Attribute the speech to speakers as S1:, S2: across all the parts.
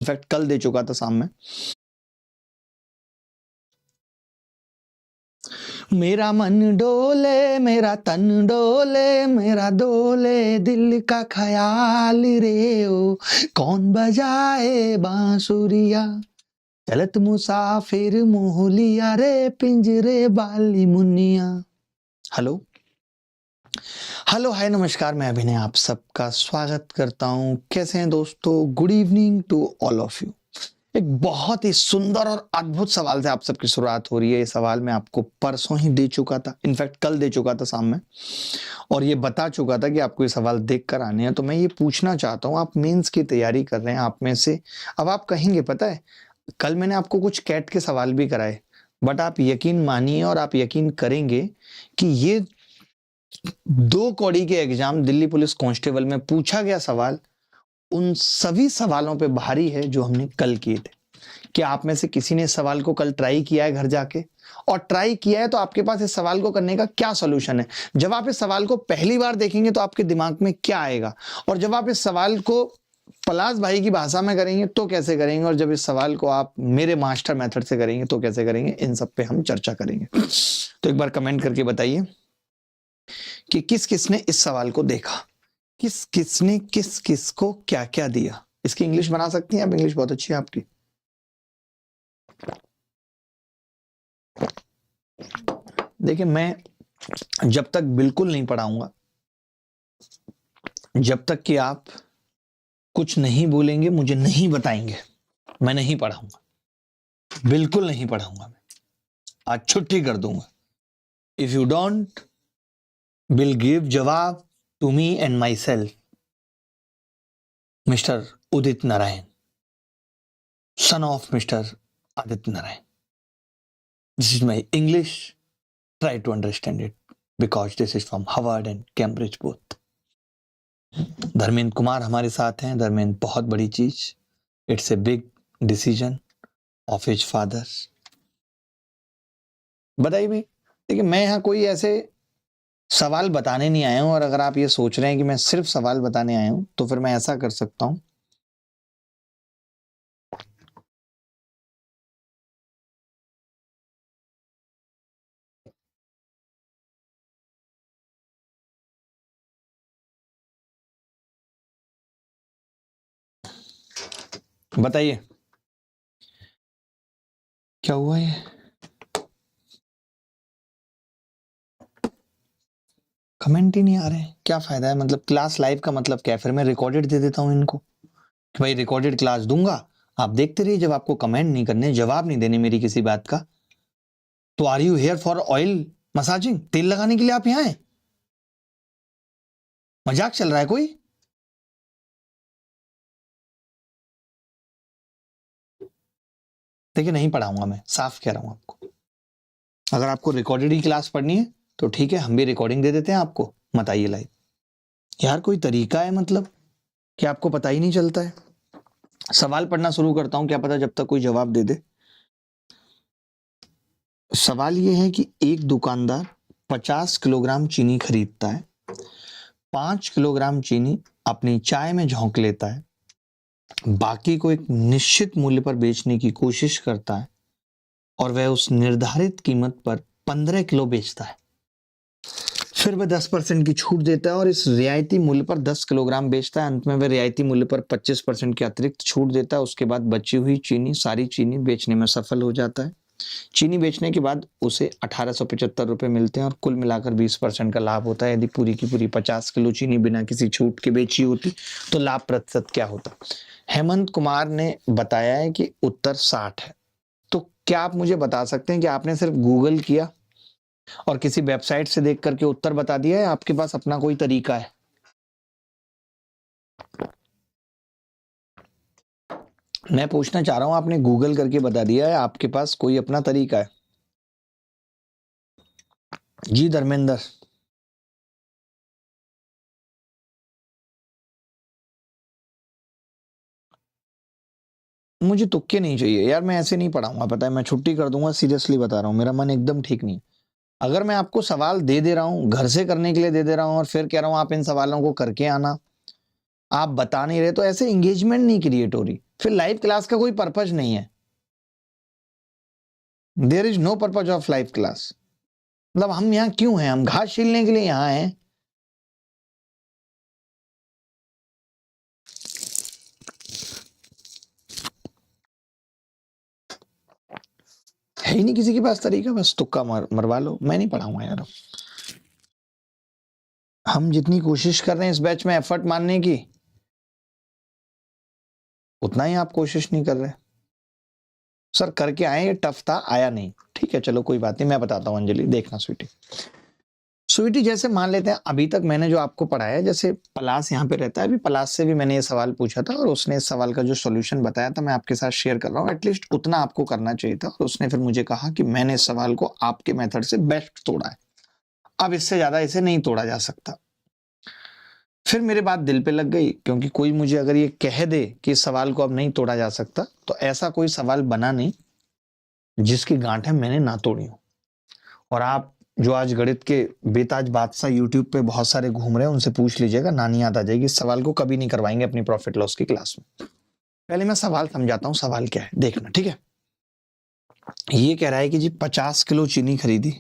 S1: In fact कल दे चुका था शाम में। मेरा मन डोले मेरा तन डोले मेरा डोले दिल का ख्याल रे ओ, कौन बजाए बांसुरिया, चलत मुसाफिर मोहलिया रे पिंजरे बाली मुनिया। हेलो हेलो हाय नमस्कार, मैं अभिनय आप सबका स्वागत करता हूं। कैसे हैं दोस्तों? Good evening to all of you. एक बहुत ही सुंदर और अद्भुत सवाल से आप सबकी शुरुआत हो रही है। ये सवाल मैं आपको परसों ही दे चुका था, इनफैक्ट कल दे चुका था शाम में, और ये बता चुका था कि आपको ये सवाल देख कर आने हैं। तो मैं ये पूछना चाहता हूँ, आप मेंस की तैयारी कर रहे हैं, आप में से अब आप कहेंगे पता है कल मैंने आपको कुछ कैट के सवाल भी कराए, बट आप यकीन मानिए और आप यकीन करेंगे कि ये 2 कौड़ी के एग्जाम दिल्ली पुलिस कांस्टेबल में पूछा गया सवाल उन सभी सवालों पे भारी है जो हमने कल किए थे। क्या आप में से किसी ने इस सवाल को कल ट्राई किया है घर जाके? और ट्राई किया है तो आपके पास इस सवाल को करने का क्या सॉल्यूशन है? जब आप इस सवाल को पहली बार देखेंगे तो आपके दिमाग में क्या आएगा, और जब आप इस सवाल को पलाश भाई की भाषा में करेंगे तो कैसे करेंगे, और जब इस सवाल को आप मेरे मास्टर मेथड से करेंगे तो कैसे करेंगे, इन सब पे हम चर्चा करेंगे। तो एक बार कमेंट करके बताइए कि किस किस ने इस सवाल को देखा, किस किस ने किस किस को क्या क्या दिया। इसकी इंग्लिश बना सकती हैं आप? इंग्लिश बहुत अच्छी है आपकी। देखिए, मैं जब तक बिल्कुल नहीं पढ़ाऊंगा, जब तक कि आप कुछ नहीं बोलेंगे, मुझे नहीं बताएंगे, मैं नहीं पढ़ाऊंगा, बिल्कुल नहीं पढ़ाऊंगा। मैं आज छुट्टी कर दूंगा। If you don't will give जवाब to me and myself, mister Udit Narayan, son of Mr. Aditya Narayan. This is my English. Try to understand it because this is from Harvard and Cambridge both. Dharmendra Kumar हमारे साथ हैं। धर्मेंद्र बहुत बड़ी चीज, it's a big decision of his father. बताइए भाई। देखिए, मैं यहाँ कोई ऐसे सवाल बताने नहीं आया हूं, और अगर आप ये सोच रहे हैं कि मैं सिर्फ सवाल बताने आया हूं तो फिर मैं ऐसा कर सकता हूं। बताइए क्या हुआ ये? कमेंट ही नहीं आ रहे हैं, क्या फायदा है? मतलब क्लास लाइव का मतलब क्या है? फिर मैं रिकॉर्डेड दे देता हूं इनको कि भाई रिकॉर्डेड क्लास दूंगा, आप देखते रहिए। जब आपको कमेंट नहीं करने, जवाब नहीं देने मेरी किसी बात का, तो are you here for oil massaging? तेल लगाने के लिए आप यहां हैं? मजाक चल रहा है कोई? देखिए, नहीं पढ़ाऊंगा, मैं साफ कह रहा हूं आपको। अगर आपको रिकॉर्डेड ही क्लास पढ़नी है तो ठीक है, हम भी रिकॉर्डिंग दे देते हैं आपको, मत आइए लाइव। यार कोई तरीका है मतलब कि आपको पता ही नहीं चलता है? सवाल पढ़ना शुरू करता हूं, क्या पता जब तक कोई जवाब दे दे। सवाल यह है कि एक दुकानदार 50 किलोग्राम चीनी खरीदता है, 5 किलोग्राम चीनी अपनी चाय में झोंक लेता है, बाकी को एक निश्चित मूल्य पर बेचने की कोशिश करता है, और वह उस निर्धारित कीमत पर 15 किलो बेचता है। फिर वह 10% की छूट देता है और इस रियायती मूल्य पर 10 किलोग्राम बेचता है। अंत में वह रियायती मूल्य पर 25% की अतिरिक्त छूट देता है। उसके बाद बची हुई चीनी, सारी चीनी बेचने में सफल हो जाता है। चीनी बेचने के बाद उसे 1875 रुपये मिलते हैं, और कुल मिलाकर 20% का लाभ होता है। यदि पूरी की पूरी 50 किलो चीनी बिना किसी छूट के बेची होती तो लाभ प्रतिशत क्या होता? हेमंत कुमार ने बताया है कि उत्तर 60 है। तो क्या आप मुझे बता सकते हैं कि आपने सिर्फ गूगल किया और किसी वेबसाइट से देख करके उत्तर बता दिया है? आपके पास अपना कोई तरीका है? मैं पूछना चाह रहा हूं, आपने गूगल करके बता दिया है, आपके पास कोई अपना तरीका है? जी धर्मेंद्र। मुझे तुक्के नहीं चाहिए यार, मैं ऐसे नहीं पढ़ाऊंगा, पता है, मैं छुट्टी कर दूंगा। सीरियसली बता रहा हूं, मेरा मन एकदम ठीक नहीं। अगर मैं आपको सवाल दे दे रहा हूं, घर से करने के लिए दे दे रहा हूं, और फिर कह रहा हूं आप इन सवालों को करके आना, आप बता नहीं रहे, तो ऐसे एंगेजमेंट नहीं क्रिएट हो रही। फिर लाइव क्लास का कोई पर्पज नहीं है। There is no purpose of live class. मतलब हम यहाँ क्यों हैं? हम घास छीलने के लिए यहाँ हैं? है ही नहीं किसी के पास तरीका, बस तुक्का मरवा लो। मैं नहीं पढ़ाऊंगा यार। हम जितनी कोशिश कर रहे हैं इस बैच में एफर्ट मारने की, उतना ही आप कोशिश नहीं कर रहे। सर करके आए, ये टफ था, आया नहीं, ठीक है चलो कोई बात नहीं, मैं बताता हूँ अंजलि, देखना स्वीटी। स्वीटी जैसे मान लेते हैं अभी तक मैंने जो आपको पढ़ाया है, जैसे पलाश यहाँ पे रहता है, अभी पलाश से भी मैंने ये सवाल पूछा था और उसने इस सवाल का जो सॉल्यूशन बताया था मैं आपके साथ शेयर कर रहा हूँ। एटलीस्ट उतना आपको करना चाहिए था। और उसने फिर मुझे कहा कि मैंने इस सवाल को आपके मेथड से बेस्ट तोड़ा है, अब इससे ज्यादा इसे नहीं तोड़ा जा सकता। फिर मेरे बात दिल पे लग गई, क्योंकि कोई मुझे अगर ये कह दे कि इस सवाल को अब नहीं तोड़ा जा सकता, तो ऐसा कोई सवाल बना नहीं जिसकी गांठें मैंने ना तोड़ी हो। और आप जो आज गणित के बेताज बादशाह यूट्यूब पे बहुत सारे घूम रहे हैं, उनसे पूछ लीजिएगा, नानी याद आ जाएगी। इस सवाल को कभी नहीं करवाएंगे अपनी प्रॉफिट लॉस की क्लास में। पहले मैं सवाल समझाता हूं, सवाल क्या है देखना, ठीक है। ये कह रहा है कि जी 50 किलो चीनी खरीदी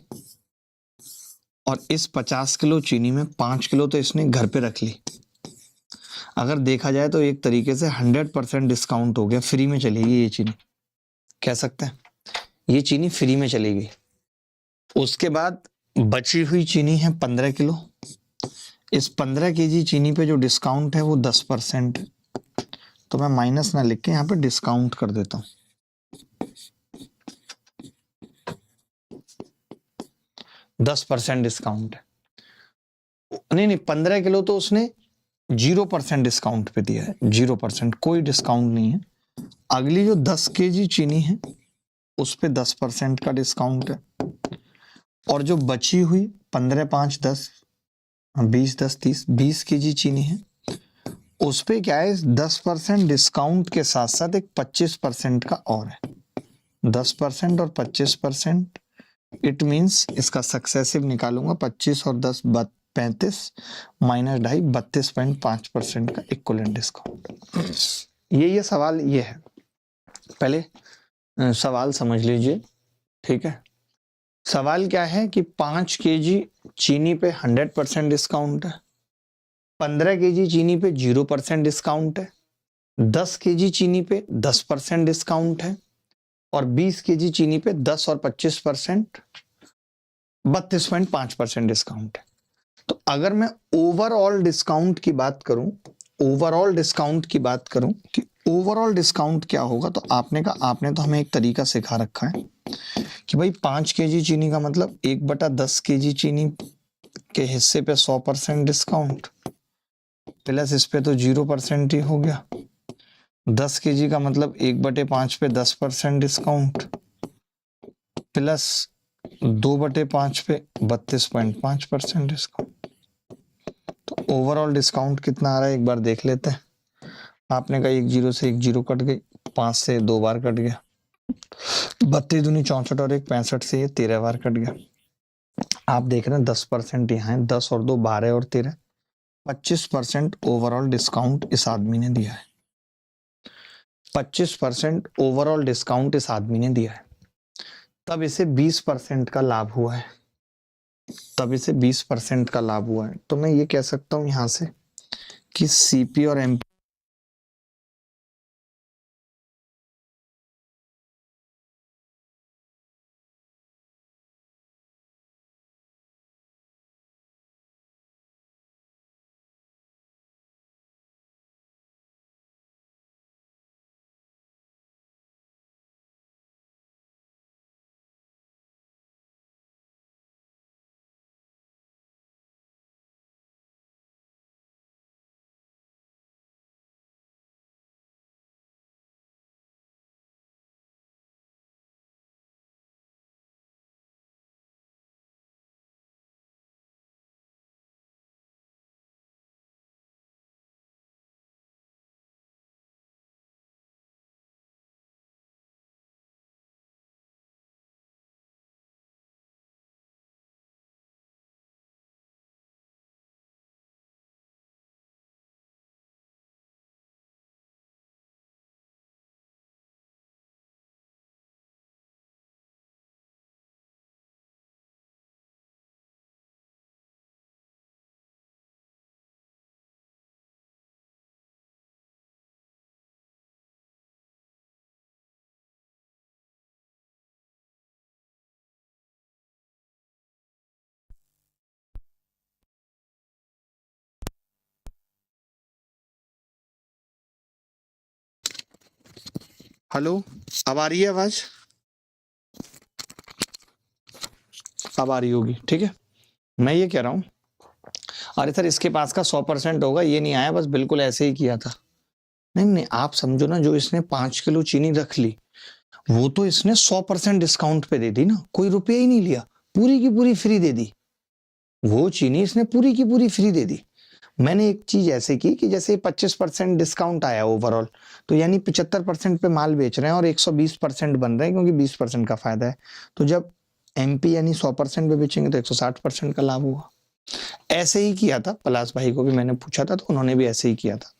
S1: और इस 50 किलो चीनी में 5 किलो तो इसने घर पे रख ली। अगर देखा जाए तो एक तरीके से 100% डिस्काउंट हो गया, फ्री में चलेगी ये चीनी, कह सकते हैं ये चीनी फ्री में चलेगी। उसके बाद बची हुई चीनी है 15 किलो। इस 15 केजी चीनी पे जो डिस्काउंट है वो 10%। तो मैं माइनस ना लिख के यहाँ पे डिस्काउंट कर देता हूँ। 10% डिस्काउंट है। नहीं नहीं, 15 किलो तो उसने 0% डिस्काउंट पे दिया है, 0%, कोई डिस्काउंट नहीं है। अगली जो 10 केजी चीनी है उस पे 10% का डिस्काउंट है। और जो बची हुई 15, 5, 10, 20, 10, 30, 20 केजी चीनी है, उस पे क्या है, 10% डिस्काउंट के साथ साथ एक 25% का और है। 10% और 25%, इट मीन्स इसका सक्सेसिव निकालूंगा, 25 और 10 35 माइनस 2.5 32.5% का इक्वलेंट डिस्काउंट। ये सवाल ये है। पहले सवाल समझ लीजिए, ठीक है। सवाल क्या है कि 5 केजी चीनी पे 100% डिस्काउंट है, 15 केजी चीनी पे 0% डिस्काउंट है, 10 केजी चीनी पे 10% डिस्काउंट है और 20 केजी चीनी पे 10 और 25% 32.5% डिस्काउंट है। तो अगर मैं ओवरऑल डिस्काउंट की बात करूं, ओवरऑल डिस्काउंट की बात करूं कि ओवरऑल डिस्काउंट क्या होगा, तो आपने तो हमें एक तरीका सिखा रखा है कि भाई 5 केजी चीनी का मतलब 1/10 केजी चीनी के हिस्से पे 100% डिस्काउंट, प्लस इस पे तो 0% ही हो गया। 10 केजी का मतलब 1/5 पे 10% डिस्काउंट, प्लस 2/5 पे 32.5% डिस्काउंट। तो ओवरऑल डिस्काउंट कितना आ रहा है एक बार देख लेते हैं। आपने कहा 1 जीरो से 1 जीरो कट गई, 5 से 2 बार कट गया, 32 दूनी 64 और 1 65 से ये 13 बार कट गया। आप देख रहे हैं 10% यहाँ है, 10 और 2 12 और 13, 25% ओवरऑल डिस्काउंट इस आदमी ने दिया है। 25% ओवरऑल डिस्काउंट इस आदमी ने दिया है, तब इसे 20% का लाभ हुआ है, तब इसे 20% का लाभ हुआ है। तो मैं ये कह सकता हूं यहां से कि सीपी और एमपी हेलो, अब आ रही है आवाज? अब आ रही होगी, ठीक है। मैं ये कह रहा हूं, अरे सर इसके पास का 100% होगा, ये नहीं आया, बस बिल्कुल ऐसे ही किया था। नहीं नहीं, आप समझो ना, जो इसने 5 किलो चीनी रख ली, वो तो इसने 100% डिस्काउंट पे दे दी ना, कोई रुपया ही नहीं लिया, पूरी की पूरी फ्री दे दी। वो चीनी इसने पूरी की पूरी फ्री दे दी। मैंने एक चीज ऐसे की कि जैसे 25% डिस्काउंट आया ओवरऑल, तो यानी 75% पे माल बेच रहे हैं और 120% बन रहे हैं, क्योंकि 20% का फायदा है। तो जब एमपी यानी 100% पे बेचेंगे तो 160% का लाभ हुआ। ऐसे ही किया था, पलाश भाई को भी मैंने पूछा था तो उन्होंने भी ऐसे ही किया था।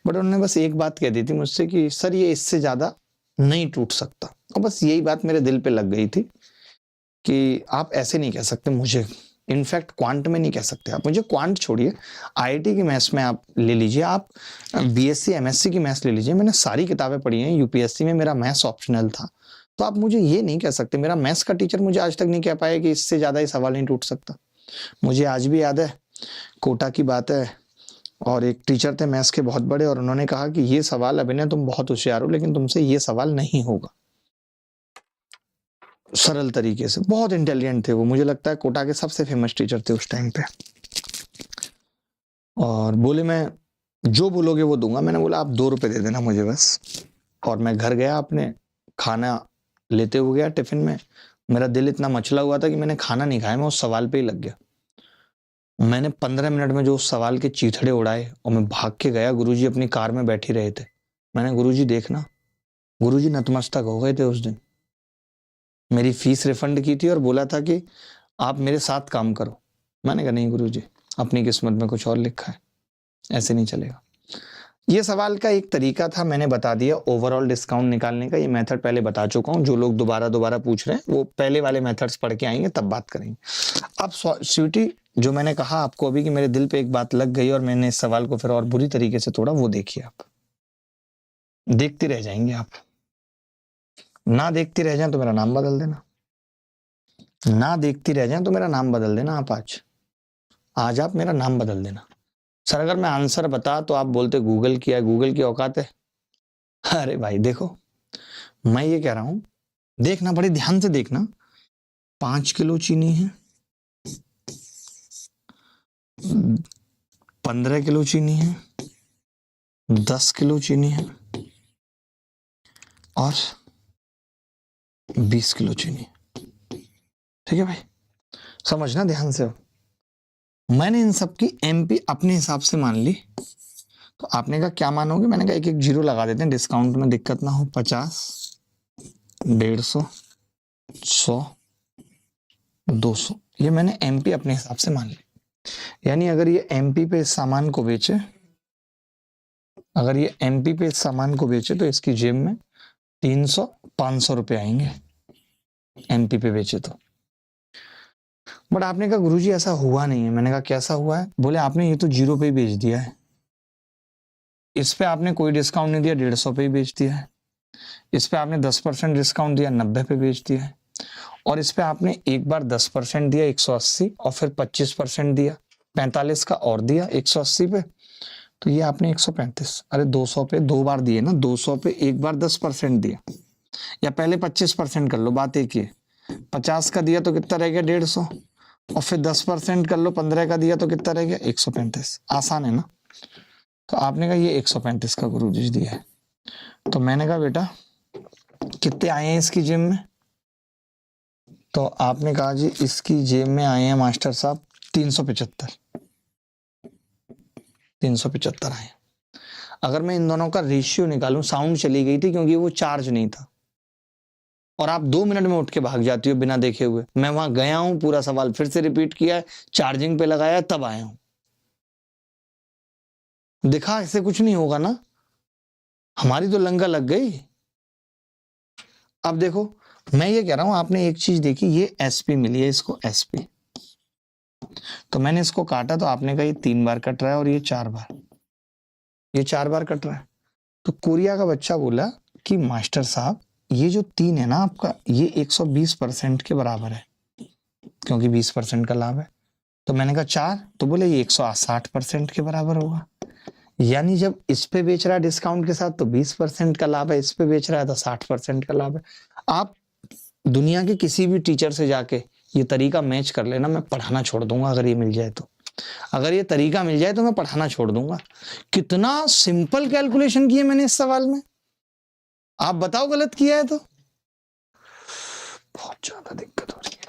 S1: बट उन्होंने बस एक बात कह दी थी मुझसे कि सर ये इससे ज्यादा नहीं टूट सकता, और बस यही बात मेरे दिल पे लग गई थी कि आप ऐसे नहीं कह सकते मुझे, इनफैक्ट क्वांट में नहीं कह सकते आप मुझे। क्वांट छोड़िए, आईआईटी की मैथ्स में आप ले लीजिए, आप बीएससी एमएससी की मैथ्स ले लीजिए, मैंने सारी किताबें पढ़ी हैं, यूपीएससी में मेरा मैथ्स ऑप्शनल था। तो आप मुझे ये नहीं कह सकते, मेरा मैथ्स का टीचर मुझे आज तक नहीं कह पाया कि इससे ज्यादा ये सवाल नहीं टूट सकता। मुझे आज भी याद है, कोटा की बात है, और एक टीचर थे मैथ्स के बहुत बड़े, और उन्होंने कहा कि ये सवाल, अभिनय तुम बहुत होशियार हो लेकिन तुमसे ये सवाल नहीं होगा। सरल तरीके से, बहुत इंटेलिजेंट थे वो, मुझे लगता है कोटा के सबसे फेमस टीचर थे उस टाइम पे। और बोले मैं जो बोलोगे वो दूंगा। मैंने बोला आप 2 रुपए दे देना मुझे बस। और मैं घर गया, अपने खाना लेते हुए गया टिफिन में। मेरा दिल इतना मचला हुआ था कि मैंने खाना नहीं खाया, मैं उस सवाल पे ही लग गया। मैंने 15 मिनट में जो उस सवाल के चीथड़े उड़ाए, और मैं भाग के गया, गुरुजी अपनी कार में बैठ ही रहे थे। मैंने, गुरुजी देखना, गुरुजी नतमस्तक हो गए थे उस दिन। मेरी फीस रिफंड की थी और बोला था कि आप मेरे साथ काम करो। मैंने कहा नहीं गुरुजी, अपनी किस्मत में कुछ और लिखा है, ऐसे नहीं चलेगा। ये सवाल का एक तरीका था, मैंने बता दिया ओवरऑल डिस्काउंट निकालने का। ये मेथड पहले बता चुका हूं, जो लोग दोबारा दोबारा पूछ रहे हैं वो पहले वाले मेथड्स पढ़ के आएंगे तब बात करेंगे। अब स्वीटी, जो मैंने कहा आपको अभी कि मेरे दिल पे एक बात लग गई और मैंने इस सवाल को फिर और बुरी तरीके से तोड़ा, वो देखिए आप। देखते रह जाएंगे आप, ना देखते रह जाए तो मेरा नाम बदल देना, ना देखती रह जाए तो मेरा नाम बदल देना। आप आज आप मेरा नाम बदल देना। सर अगर मैं आंसर बता तो आप बोलते गूगल किया, गूगल की औकात है। अरे भाई देखो, मैं ये कह रहा हूं, देखना, बड़े ध्यान से देखना। 5 किलो चीनी है, 15 किलो चीनी है, 10 किलो चीनी है, और 20 किलो चीनी। ठीक है भाई, समझना ध्यान से। मैंने इन सब की एमपी अपने हिसाब से मान ली। तो आपने कहा क्या मानोगे? मैंने कहा एक एक जीरो लगा देते हैं, डिस्काउंट में दिक्कत ना हो। 50, 150, 100, 200, ये मैंने एमपी अपने हिसाब से मान ली। यानी अगर ये एमपी पे इस सामान को बेचे, अगर ये एमपी पे इस सामान को बेचे तो इसकी जेब में 300, 500 रुपए आएंगे, एमपी पे बेचे तो। बट आपने कहा गुरुजी ऐसा हुआ नहीं है। मैंने कहा कैसा हुआ है? बोले आपने ये तो 0 पे ही बेच दिया है, इस पे आपने कोई डिस्काउंट नहीं दिया, 150 पे ही बेच दिया है। इस पे आपने 10% डिस्काउंट दिया, 90 पे बेच दिया है। और इस पे आपने एक बार 10% दिया 180, और फिर 25% दिया 45 का, और दिया 180 पे, तो ये आपने 135, अरे 200 पे 2 बार दिए ना, 200 पे एक बार 10% दिया, या पहले 25% कर लो, बात एक ही है। 50 का दिया तो कितना रह गया? 150, और फिर 10% कर लो, 15 का दिया तो कितना रह गया? 135। आसान है ना? तो आपने कहा ये 135 का गुरुजी दिया है। तो मैंने कहा बेटा कितने आए हैं इसकी जेब में? तो आपने कहा जी इसकी जेब में आए हैं मास्टर साहब 375, 375 आए। अगर मैं इन दोनों का रेशियो निकालूं, साउंड चली गई थी क्योंकि वो चार्ज नहीं था, और आप 2 मिनट में उठ के भाग जाती हो बिना देखे हुए। मैं वहां गया हूं, पूरा सवाल फिर से रिपीट किया है, चार्जिंग पे लगाया, तब आया हूं। दिखा ऐसे कुछ नहीं होगा ना, हमारी तो लंगा लग गई। अब देखो, मैं ये कह रहा हूं, आपने एक चीज देखी, ये एसपी मिली है इसको, एसपी। तो मैंने इसको काटा, तो आपने कहा ये 3 बार कट रहा है और ये 4 बार, ये 4 बार कट रहा है। तो कोरिया का बच्चा बोला कि मास्टर साहब ये जो 3 है ना आपका, ये 120% के बराबर है, क्योंकि 20% का लाभ है। तो मैंने कहा 4, तो बोले ये 160% के बराबर होगा। यानी जब इस पे बेच रहा है डिस्काउंट के साथ तो 20% का लाभ है, इस पे बेच रहा है तो 60% का लाभ है। आप दुनिया के किसी भी टीचर से जाके ये तरीका मैच कर लेना, मैं पढ़ाना छोड़ दूंगा अगर ये मिल जाए तो। अगर ये तरीका मिल जाए तो मैं पढ़ाना छोड़ दूंगा। कितना सिंपल कैलकुलेशन किया मैंने इस सवाल में, आप बताओ गलत किया है तो। बहुत ज्यादा दिक्कत हो रही है।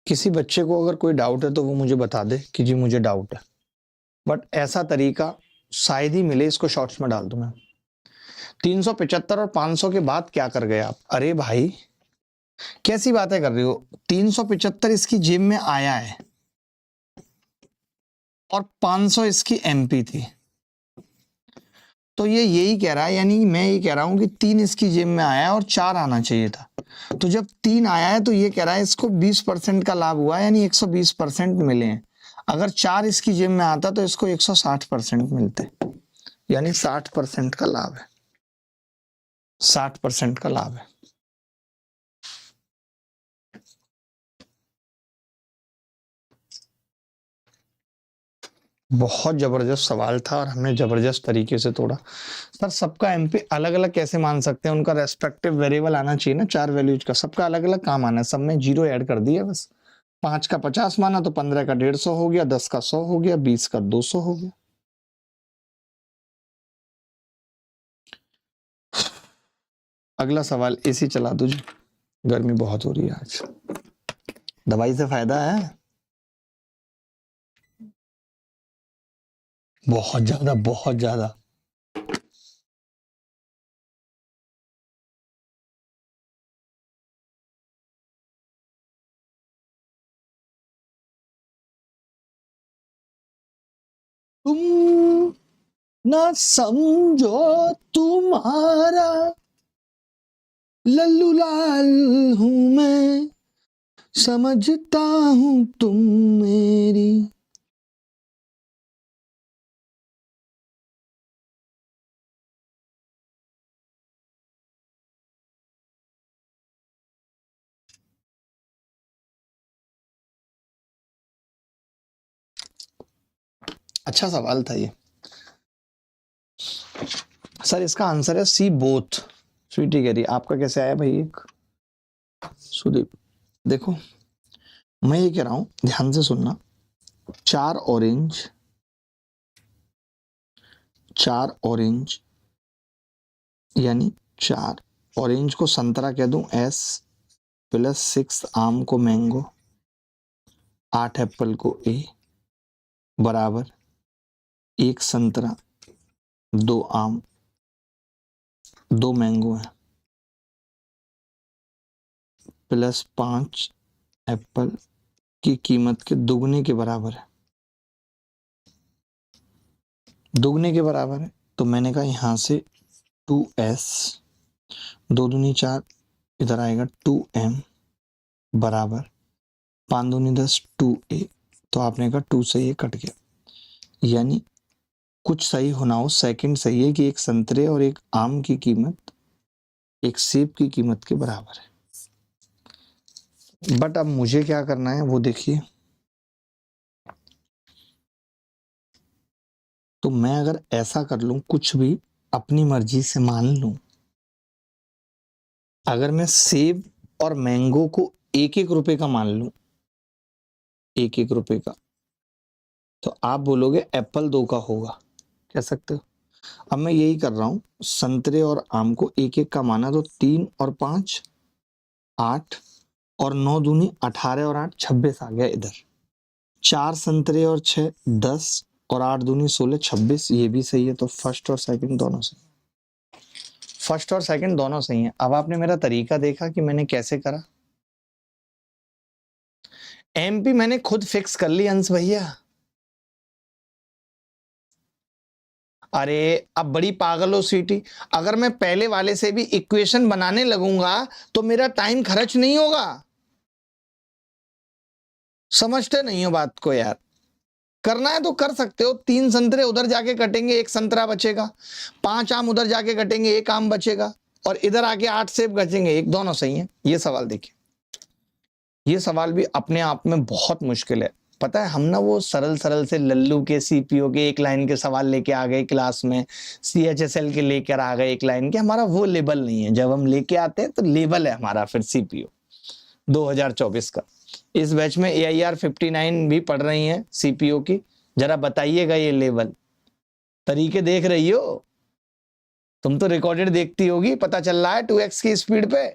S1: किसी बच्चे को अगर कोई डाउट है तो वो मुझे बता दे कि जी मुझे डाउट है, बट ऐसा तरीका शायद ही मिले, इसको शॉर्ट्स में डाल दूं मैं। 375 और 500 के बाद क्या कर गए आप? अरे भाई कैसी बातें कर रही हो, 375 इसकी जेब में आया है और 500 इसकी एमपी थी, तो ये यही कह रहा है, यानी मैं ये कह रहा हूं कि 3 इसकी जेब में आया है और 4 आना चाहिए था। तो जब 3 आया है तो ये कह रहा है इसको 20% का लाभ हुआ है, यानी 120% मिले हैं। अगर 4 इसकी जेब में आता तो इसको 160% मिलते, यानी 60% का लाभ है, 60% का लाभ है। बहुत जबरदस्त सवाल था और हमने जबरदस्त तरीके से तोड़ा। सर सबका एमपी अलग अलग कैसे मान सकते हैं, उनका रेस्पेक्टिव वेरिएबल आना चाहिए ना, 4 वैल्यूज का, सबका अलग अलग काम आना है, सब में 0 ऐड कर दिया बस। 5 का 50 माना तो 15 का 150 हो गया, 10 का 100 हो गया, 20 का 200 हो गया। अगला सवाल, एसी चला दो जी, गर्मी बहुत हो रही है आज, दवाई से फायदा है? बहुत ज्यादा, बहुत ज्यादा। तुम ना समझो तुम्हारा लल्लू लाल हूं मैं, समझता हूं तुम मेरी। अच्छा सवाल था ये। सर इसका आंसर है सी बोथ। स्वीटी कह रही आपका कैसे आया भाई? एक सुदीप देखो, मैं ये कह रहा हूं, ध्यान से सुनना। 4 ऑरेंज, 4 ऑरेंज यानी 4 ऑरेंज को संतरा कह दूं एस, प्लस 6 आम को मैंगो, 8 एप्पल को ए, बराबर 1 संतरा, 2 आम, 2 मैंगो है, प्लस 5 एप्पल की कीमत के दुगने के बराबर है, दुगने के बराबर है। तो मैंने कहा यहां से 2s, 2 दूनी 4, इधर आएगा 2m, बराबर 5 दूनी 10, 2a। तो आपने कहा 2 से ये कट गया, यानी कुछ सही होना हो, सेकंड सही है कि एक संतरे और एक आम की कीमत एक सेब की कीमत के बराबर है। बट अब मुझे क्या करना है वो देखिए। तो मैं अगर ऐसा कर लूं, कुछ भी अपनी मर्जी से मान लूं, अगर मैं सेब और मैंगो को 1-1 रुपए का मान लूं, 1-1 रुपए का, तो आप बोलोगे एप्पल 2 का होगा, कह सकते हो। अब मैं यही कर रहा हूं, संतरे और आम को 1-1 का माना, तो 3 और 5 8 और 9 दूनी 18 और 8 26 आ गया इधर। 4 संतरे और 6 10 और 8 दूनी 16 26, ये भी सही है। तो फर्स्ट और सेकंड दोनों से, फर्स्ट और सेकंड दोनों सही हैं। अब आपने मेरा तरीका देखा कि मैंने कैसे करा। एमपी मैंने खुद फिक्स कर ली अंश भैया। अरे अब बड़ी पागल हो स्वीटी, अगर मैं पहले वाले से भी इक्वेशन बनाने लगूंगा तो मेरा टाइम खर्च नहीं होगा। समझते नहीं हो बात को यार। करना है तो कर सकते हो, 3 संतरे उधर जाके कटेंगे, 1 संतरा बचेगा, 5 आम उधर जाके कटेंगे, 1 आम बचेगा, और इधर आके 8 सेब बचेंगे, 1 दोनों सही है। ये सवाल देखिए, ये सवाल भी अपने आप में बहुत मुश्किल है। पता है हम ना वो सरल सरल से लल्लू के सीपीओ के 1 लाइन के सवाल लेके आ गए क्लास में, सीएचएसएल के लेकर आ गए 1 लाइन के। हमारा वो लेवल नहीं है, जब हम लेके आते हैं तो लेवल है हमारा फिर सीपीओ 2024 का। इस बैच में AIR 59 भी पढ़ रही हैं सीपीओ की, जरा बताइएगा ये लेवल। तरीके देख रही हो तुम तो, रिकॉर्डेड देखती होगी, पता चल रहा है 2x की स्पीड पे।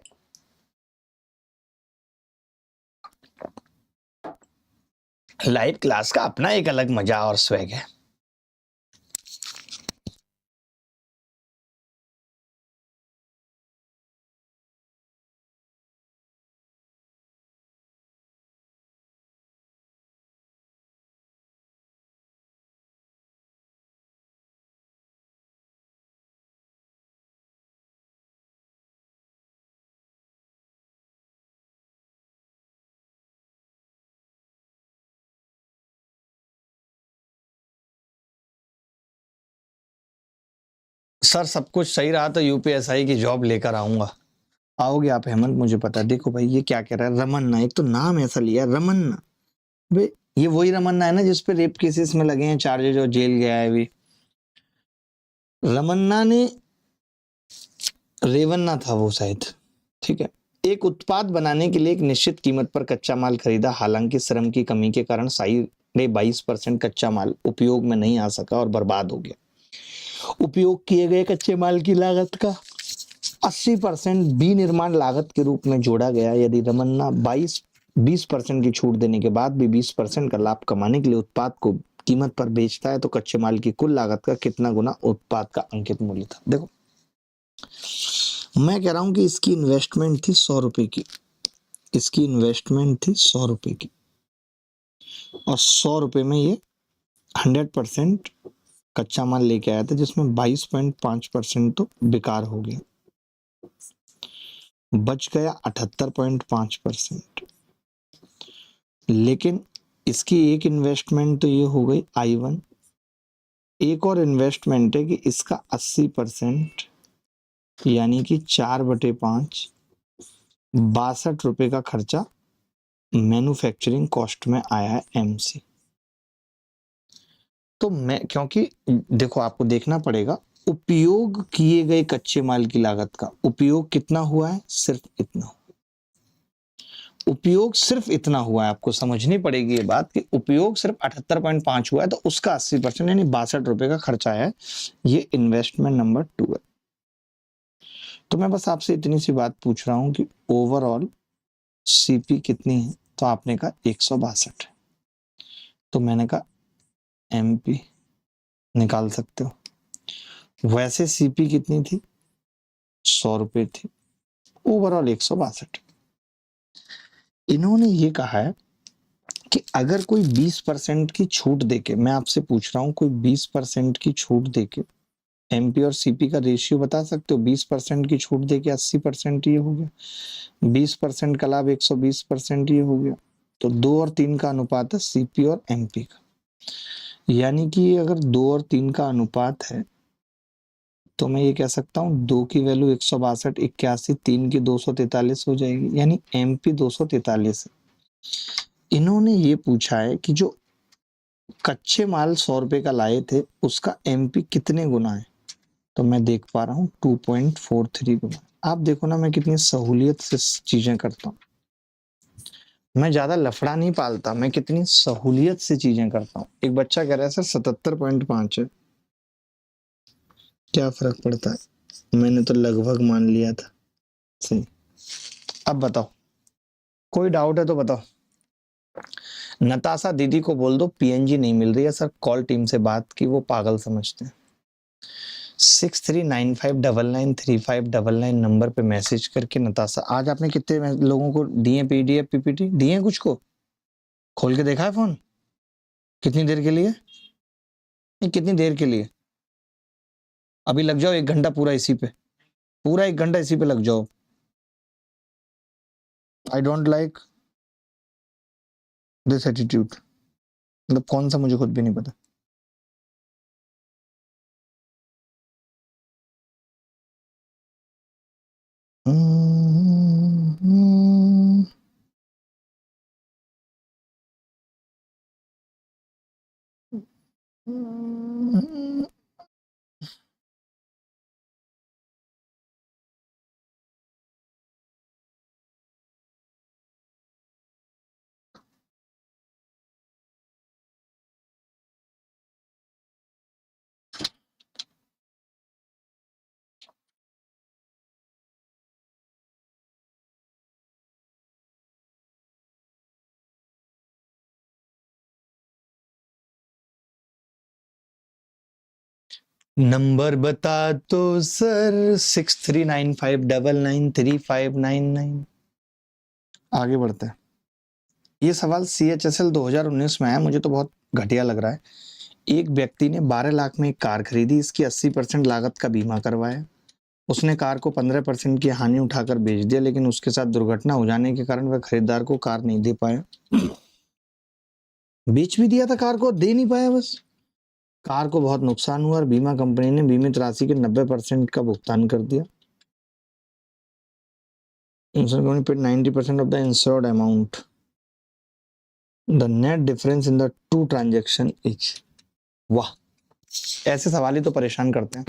S1: लाइव क्लास का अपना एक अलग मजा और स्वैग है। सर सब कुछ सही रहा तो यूपीएसआई की जॉब लेकर आऊंगा। आओगे आप हेमंत, मुझे पता है। देखो भाई ये क्या कह रहा है, रमन्ना, एक तो नाम ऐसा लिया रमन्ना। बे ये वही रमन्ना है ना जिसपे रेप केसेस में लगे हैं चार्जेज और जेल गया है अभी। रमन्ना ने, रेवन्ना था वो शायद, ठीक है। एक उत्पाद बनाने के लिए एक निश्चित कीमत पर कच्चा माल खरीदा, हालांकि श्रम की कमी के कारण 22% कच्चा माल उपयोग में नहीं आ सका और बर्बाद हो गया। उपयोग किए गए कच्चे माल की लागत का 80% विनिर्माण लागत के रूप में जोड़ा गया। यदि रमन्ना 20% की छूट देने के बाद भी 20% का लाभ कमाने के लिए उत्पाद को कीमत पर बेचता है तो कच्चे माल की कुल लागत का कितना गुना उत्पाद का अंकित मूल्य था। देखो मैं कह रहा हूं कि इसकी इन्वेस्टमेंट थी 100 रुपए की, इसकी इन्वेस्टमेंट थी 100 रुपए की, और 100 रुपए में ये 100% कच्चा माल लेके आया था, जिसमें 22.5% तो बेकार हो गया, बच गया 78.5%। लेकिन इसकी एक इन्वेस्टमेंट तो ये हो गई I1, एक और इन्वेस्टमेंट है कि इसका 80% यानी कि 4/5 62 रुपए का खर्चा मैन्युफैक्चरिंग कॉस्ट में आया है MC। तो मैं, क्योंकि देखो आपको देखना पड़ेगा उपयोग किए गए कच्चे माल की लागत का उपयोग कितना हुआ है, सिर्फ इतना। उपयोग सिर्फ इतना हुआ है, आपको समझनी पड़ेगी ये बात कि उपयोग सिर्फ 78.5 हुआ है, तो उसका 80% यानी 62 रुपए का खर्चा है। ये इन्वेस्टमेंट नंबर 2 है। तो मैं बस आपसे इतनी सी बात पूछ रहा हूं कि ओवरऑल सीपी कितनी है, तो आपने कहा 162 है, तो मैंने कहा एमपी निकाल सकते हो। वैसे सीपी कितनी थी, 100 रुपए थी, ओवरऑल 162। इन्होंने ये कहा है कि अगर कोई 20% की छूट देके, मैं आपसे पूछ रहा हूं कोई 20% की छूट देके, एमपी और सीपी का रेशियो बता सकते हो? 20% की छूट देके 80% ये हो गया, 20% का लाभ 120% ये हो गया, तो 2 और 3 का अनुपात है सीपी और एमपी का। यानी कि अगर 2 और 3 का अनुपात है तो मैं ये कह सकता हूँ 2 की वैल्यू 162, 81, 3 की 243 हो जाएगी, यानी एमपी 243 है। इन्होंने ये पूछा है कि जो कच्चे माल 100 रुपए का लाए थे उसका एमपी कितने गुना है, तो मैं देख पा रहा हूँ 2.43 गुना। आप देखो ना मैं कितनी सहूलियत से चीजें करता हूँ, मैं ज्यादा लफड़ा नहीं पालता, मैं कितनी सहूलियत से चीजें करता हूँ। एक बच्चा कह रहा है सर 77.5 है, क्या फर्क पड़ता है, मैंने तो लगभग मान लिया था सही। अब बताओ कोई डाउट है तो बताओ। नताशा दीदी को बोल दो पीएनजी नहीं मिल रही है सर, कॉल टीम से बात की, वो पागल समझते हैं। 6395993599 नंबर पे मैसेज करके नताशा, आज आपने कितने लोगों को दिए पीडीएफ पीपीटी दिए? कुछ को खोल के देखा है फोन? कितनी देर के लिए? नहीं, कितनी देर के लिए? अभी लग जाओ 1 घंटा पूरा इसी पे, पूरा 1 घंटा इसी पे लग जाओ। I don't like this attitude, मतलब कौन सा मुझे खुद भी नहीं पता। नंबर बता तो सर 6395993599। आगे बढ़ते हैं। ये सवाल CHSL 2019 में है, मुझे तो बहुत घटिया लग रहा है। एक व्यक्ति ने 12 लाख में एक कार खरीदी, इसकी 80% लागत का बीमा करवाया। उसने कार को 15% की हानि उठाकर बेच दिया, लेकिन उसके साथ दुर्घटना हो जाने के कारण वह खरीदार को कार नहीं दे पाया। बेच भी दिया था कार को, दे नहीं पाया बस। कार को बहुत नुकसान हुआ और बीमा कंपनी ने बीमित राशि के 90% का भुगतान कर दिया। Insurance company paid 90% of the insured amount. The net difference in the two transaction is. वाह, ऐसे सवाल ही तो परेशान करते हैं।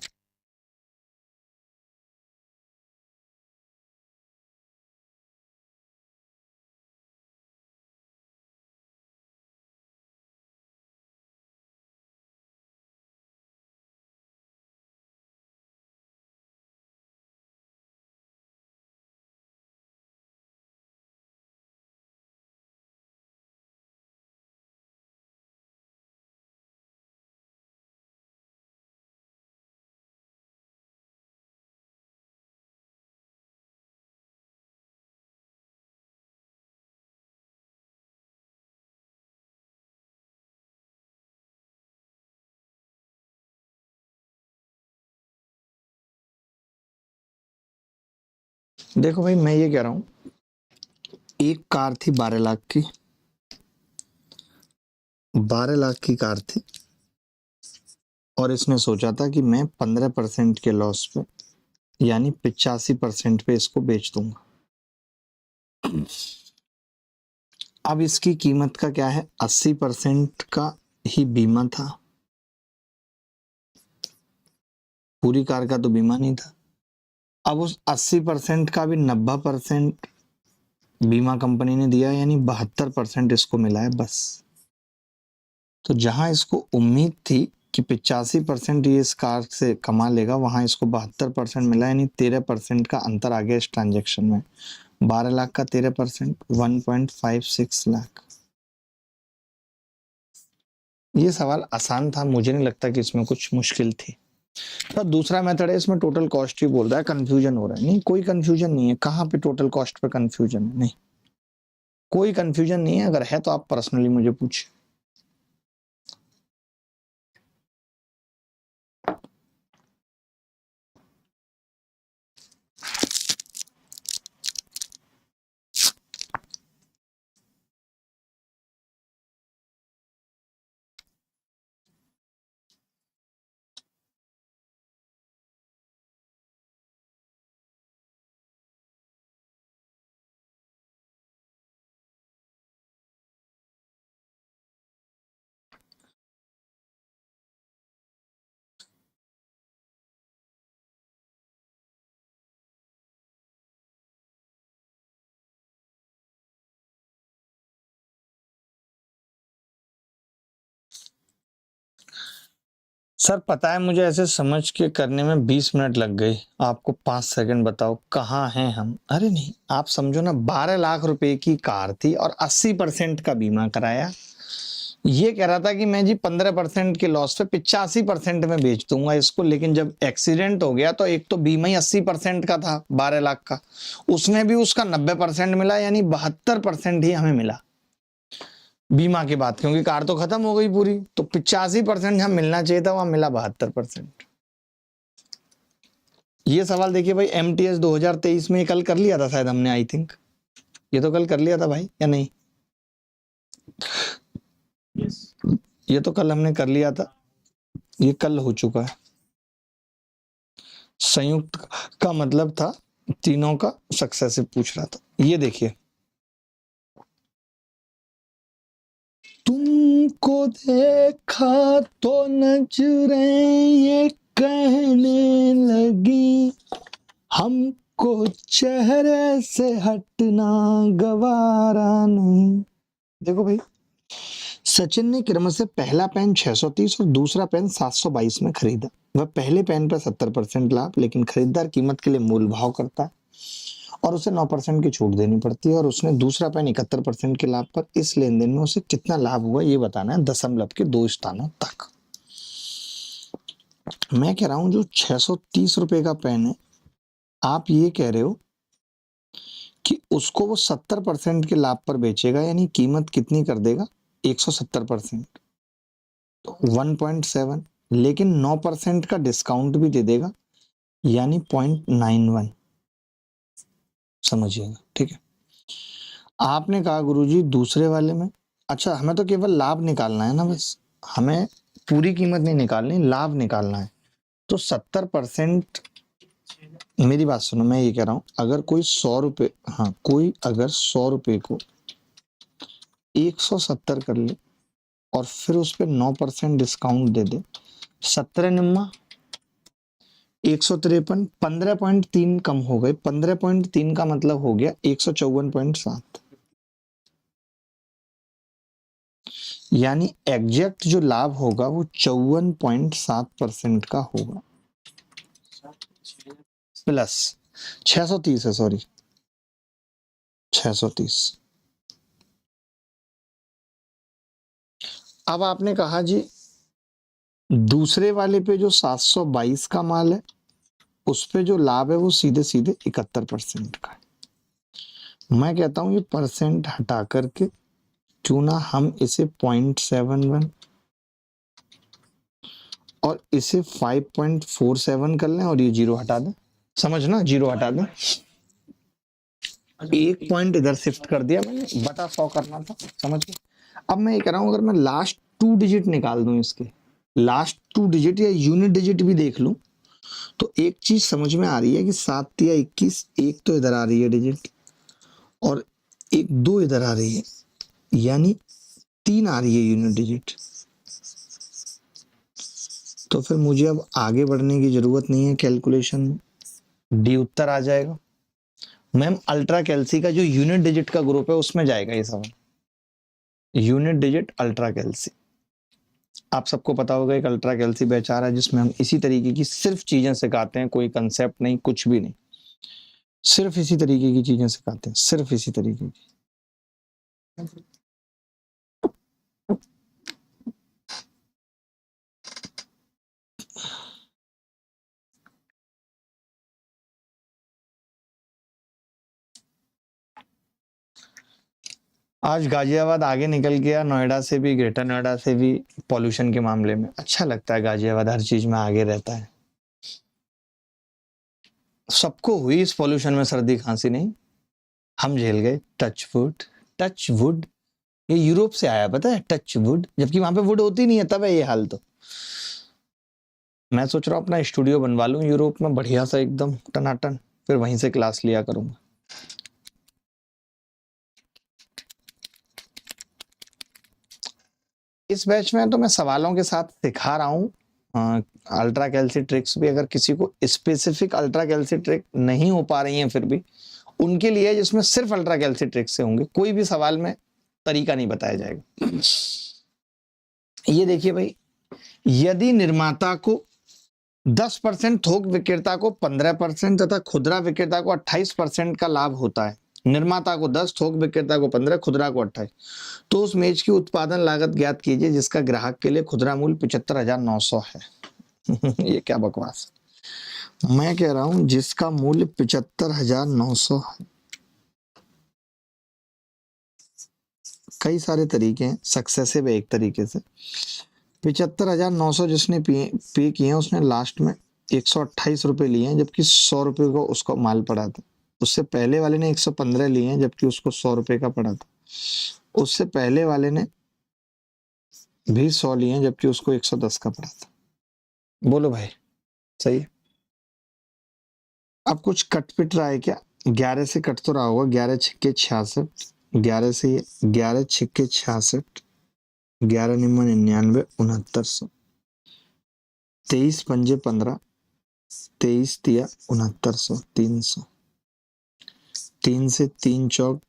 S1: देखो भाई, मैं ये कह रहा हूं, एक कार थी 12 लाख की, 12 लाख की कार थी, और इसने सोचा था कि मैं 15% के लॉस पे, यानी 85% पे इसको बेच दूंगा। अब इसकी कीमत का क्या है? 80% का ही बीमा था, पूरी कार का तो बीमा नहीं था। अब उस 80% का भी 90% बीमा कंपनी ने दिया, यानी 72% इसको मिला है बस। तो जहां इसको उम्मीद थी कि 85% ये इस कार से कमा लेगा, वहां इसको 72% मिला, यानी 13% का अंतर आ गया इस ट्रांजेक्शन में। 12 लाख का 13% 1.56 लाख। ये सवाल आसान था, मुझे नहीं लगता कि इसमें कुछ मुश्किल थी। तो दूसरा मेथड है, इसमें टोटल कॉस्ट ही बोल रहा है, कंफ्यूजन हो रहा है। नहीं, कोई कंफ्यूजन नहीं है। कहाँ पे टोटल कॉस्ट पे कंफ्यूजन है? नहीं, कोई कंफ्यूजन नहीं है। अगर है तो आप पर्सनली मुझे पूछिए। सर पता है मुझे, ऐसे समझ के करने में 20 मिनट लग गई, आपको 5 सेकंड बताओ कहाँ हैं हम। अरे नहीं, आप समझो ना, 12 लाख रुपए की कार थी और 80% का बीमा कराया, ये कह रहा था कि मैं जी 15% के लॉस पे 85% में बेच दूंगा इसको, लेकिन जब एक्सीडेंट हो गया तो एक तो बीमा ही 80% का था 12 लाख का, उसमें भी उसका 90% मिला, यानी 72% ही हमें मिला बीमा के बाद, क्योंकि कार तो खत्म हो गई पूरी। तो 85% जहां मिलना चाहिए था वहां मिला 72%। ये सवाल देखिए भाई, MTS 2023 में कल कर लिया था शायद हमने, आई थिंक ये तो कल कर लिया था भाई, या नहीं? ये तो कल हमने कर लिया था, ये कल हो चुका है। संयुक्त का मतलब था तीनों का सक्सेसिव पूछ रहा था। ये देखिए, तुमको देखा तो नजरें ये कहने लगी, हमको चेहरे से हटना गवारा नहीं। देखो भाई, सचिन ने क्रम से पहला पेन 630 और दूसरा पेन 722 में खरीदा। वह पहले पेन पर 70% लाभ, लेकिन खरीदार कीमत के लिए मूल भाव करता है और उसे 9% की छूट देनी पड़ती है, और उसने दूसरा पेन 71% के लाभ पर। इस लेन देन में उसे कितना लाभ हुआ ये बताना है दशमलव के 2 स्थानों तक। मैं कह रहा हूं जो 630 रुपए का पेन है, आप ये कह रहे हो कि उसको वो 70% के लाभ पर बेचेगा, यानी कीमत कितनी कर देगा? 170%, तो 1.7, लेकिन 9% का डिस्काउंट भी दे देगा, यानी 0.91। समझिएगा, ठीक है। आपने कहा गुरुजी दूसरे वाले में, अच्छा हमें तो केवल लाभ निकालना है ना, बस हमें पूरी कीमत नहीं निकालनी, लाभ निकालना है। तो 70%, मेरी बात सुनो, मैं ये कह रहा हूं अगर कोई 100 रुपए, हाँ कोई अगर 100 रुपए को 170 कर ले और फिर उस पर 9% डिस्काउंट दे दे, 17 निम्मा 153, 15.3 कम हो गए, 15.3 का मतलब हो गया 154.7, यानी एग्जैक्ट जो लाभ होगा वो 54.7% का होगा, प्लस 630 है, सॉरी 630। अब आपने कहा जी दूसरे वाले पे जो 722 का माल है उस पे जो लाभ है वो सीधे सीधे 71% का है। मैं कहता हूं ये परसेंट हटा करके क्यों ना हम इसे 0.71 और इसे 5.47 कर लें और ये 0 हटा दें, समझना 0 हटा दें, एक पॉइंट इधर शिफ्ट कर दिया मैंने, बटा 100 करना था, समझ गए। अब मैं ये कह रहा हूं अगर मैं लास्ट 2 डिजिट निकाल दूं, इसके लास्ट 2 डिजिट या यूनिट डिजिट भी देख लूं, तो एक चीज समझ में आ रही है कि 7 या 21, एक तो इधर आ रही है डिजिट और एक 2 इधर आ रही है, यानी 3 आ रही है यूनिट डिजिट। तो फिर मुझे अब आगे बढ़ने की जरूरत नहीं है कैलकुलेशन में, डी उत्तर आ जाएगा। मैम अल्ट्रा कैल्सी का जो यूनिट डिजिट का ग्रुप है उसमें जाएगा ये सवाल, यूनिट डिजिट अल्ट्रा कैल्सी। आप सबको पता होगा एक अल्ट्रा कैल्सी बैच आ रहा है जिसमें हम इसी तरीके की सिर्फ चीजें सिखाते हैं, कोई कंसेप्ट नहीं, कुछ भी नहीं, सिर्फ इसी तरीके की चीजें सिखाते हैं, सिर्फ इसी तरीके की। आज गाजियाबाद आगे निकल गया नोएडा से भी, ग्रेटर नोएडा से भी पॉल्यूशन के मामले में। अच्छा लगता है गाजियाबाद हर चीज में आगे रहता है। सबको हुई इस पॉल्यूशन में सर्दी खांसी, नहीं हम झेल गए, टच वुड, टच वुड। ये यूरोप से आया पता है, टच वुड, जबकि वहां पे वुड होती नहीं है, तब है ये हाल। तो मैं सोच रहा हूँ अपना स्टूडियो बनवा लूं यूरोप में बढ़िया सा एकदम टनाटन, फिर वहीं से क्लास लिया करूंगा। इस बैच में तो मैं सवालों के साथ सिखा रहा हूँ अल्ट्रा कैल्सी ट्रिक्स भी। अगर किसी को स्पेसिफिक अल्ट्रा कैल्सी ट्रिक नहीं हो पा रही हैं फिर भी उनके लिए, जिसमें सिर्फ अल्ट्रा कैल्सी ट्रिक से होंगे, कोई भी सवाल में तरीका नहीं बताया जाएगा। ये देखिए भाई, यदि निर्माता को 10%, थोक विक्रेता को 15% तथा खुदरा विक्रेता को 28% का लाभ होता है, निर्माता को 10, थोक विक्रेता को 15, खुदरा को 28। तो उस मेज की उत्पादन लागत ज्ञात कीजिए जिसका ग्राहक के लिए खुदरा मूल्य 75,900 है। ये क्या बकवास। मैं कह रहा हूं जिसका मूल्य 75,900 है। कई सारे तरीके हैं, सक्सेसिव है एक तरीके से। 75,900 जिसने पे किए हैं उसने लास्ट में 128 रुपए लिए हैं, जबकि 100 रुपए को उसको माल पड़ा था। उससे पहले वाले ने 115 लिए हैं, जबकि उसको 100 रुपए का पड़ा था। उससे पहले वाले ने भी 100 लिए हैं, जबकि उसको 110 का पड़ा था। बोलो भाई, सही है। अब कुछ कट पिट रहा है क्या? 11 से कट तो रहा होगा। 11 छिक्के 66, 11 से 11 छिक्के 66, 11 निम्न 99, 6900, 23 पंजे 15, 23 तिया 6900, 300, 3 से 3 चौक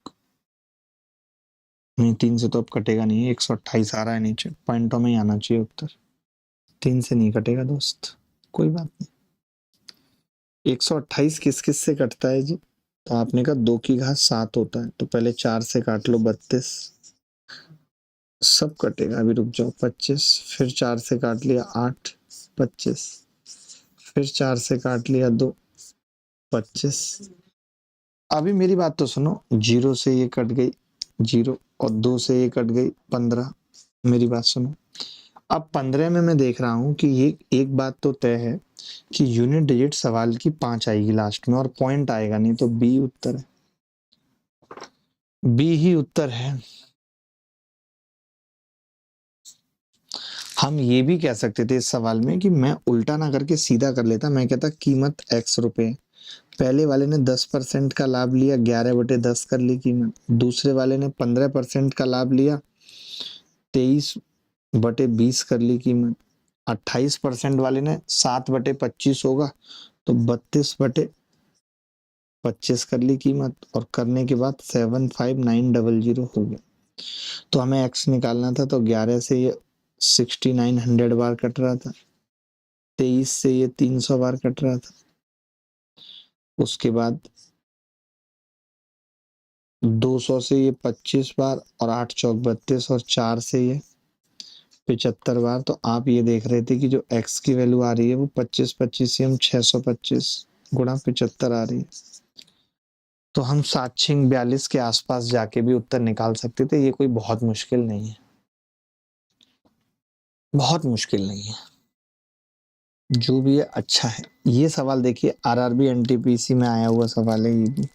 S1: नहीं, 3 से तो अब कटेगा नहीं, 128 आ रहा है नीचे, पॉइंटों में ही आना चाहिए उत्तर। 3 से नहीं कटेगा दोस्त, कोई बात नहीं। 128 किस किस से कटता है जी? तो आपने कहा 2 की घात 7 होता है, तो पहले 4 से काट लो 32, सब कटेगा। अभी रुक जाओ। 25, फिर 4 से काट लिया 8, 25, फिर 4 से काट लिया 2, 25। अभी मेरी बात तो सुनो, 0 से ये कट गई 0, और 2 से ये कट गई 15। मेरी बात सुनो, अब 15 में मैं देख रहा हूं कि ये एक बात तो तय है कि यूनिट डिजिट सवाल की 5 आएगी लास्ट में और पॉइंट आएगा नहीं, तो बी उत्तर है, बी ही उत्तर है। हम ये भी कह सकते थे इस सवाल में कि मैं उल्टा ना करके सीधा कर लेता, मैं कहता कीमत x रुपए। पहले वाले ने 10% का लाभ लिया, 11/10 कर ली कीमत। दूसरे वाले ने 15% का लाभ लिया, 23/20 कर ली कीमत। 28% वाले ने 7/25 होगा, तो 32/25 कर ली कीमत, और करने के बाद 75900 हो गया। तो हमें x निकालना था, तो 11 से ये 6900 बार कट रहा था, 23 से ये 300 बार कट रहा था, उसके बाद 200 से ये 25 बार, और 8 चौक 32, और 4 से ये 75 बार। तो आप ये देख रहे थे कि जो x की वैल्यू आ रही है वो 25 से हम 625 गुणा 75 आ रही है। तो हम 742 के आसपास जाके भी उत्तर निकाल सकते थे। ये कोई बहुत मुश्किल नहीं है, बहुत मुश्किल नहीं है। जो भी है अच्छा है। ये सवाल देखिए, आरआरबी एनटीपीसी में आया हुआ सवाल है ये भी।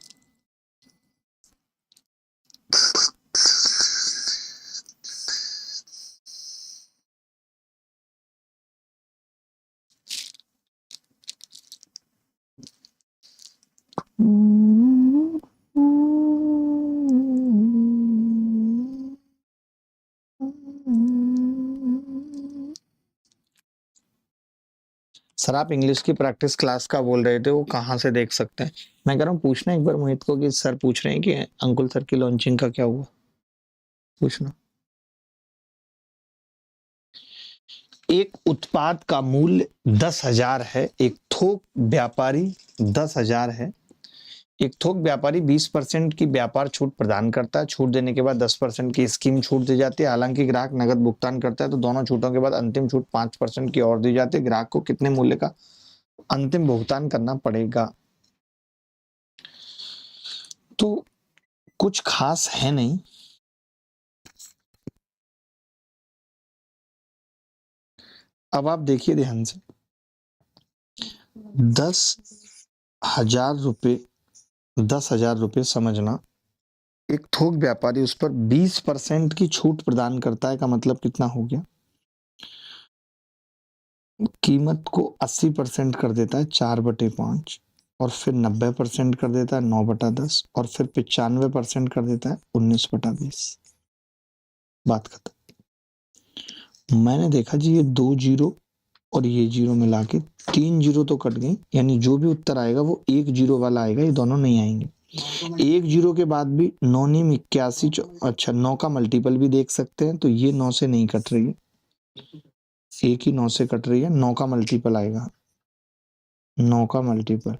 S1: सर आप इंग्लिश की प्रैक्टिस क्लास का बोल रहे थे, वो कहाँ से देख सकते हैं? मैं कह रहा हूँ पूछना एक बार मोहित को कि सर पूछ रहे हैं कि अंकुल सर की लॉन्चिंग का क्या हुआ, पूछना। एक उत्पाद का मूल्य 10,000 है, एक थोक व्यापारी 10,000 है। एक थोक व्यापारी 20% की व्यापार छूट प्रदान करता है। छूट देने के बाद 10% की स्कीम छूट दी जाती है। हालांकि ग्राहक नगद भुगतान करता है, तो दोनों छूटों के बाद अंतिम छूट 5% की और दी जाती है। ग्राहक को कितने मूल्य का अंतिम भुगतान करना पड़ेगा? तो कुछ खास है नहीं। अब आप देखिए ध्यान से, 10,000 रुपये, 10,000 रुपये समझना, एक थोक व्यापारी उस पर 20% की छूट प्रदान करता है, का मतलब कितना हो गया? कीमत को 80% कर देता है 4/5, और फिर 90% कर देता है 9/10, और फिर 95% कर देता है 19/20। बात खत्म। मैंने देखा जी ये 2 जीरो और ये जीरो मिला के 3 जीरो तो कट गई, यानी जो भी उत्तर आएगा वो 1 जीरो वाला आएगा, ये दोनों नहीं आएंगे। 1 जीरो के बाद भी 9 नीम 81, अच्छा 9 का मल्टीपल भी देख सकते हैं, तो ये 9 से नहीं कट रही है, एक ही 9 से कट रही है। 9 का मल्टीपल आएगा, 9 का मल्टीपल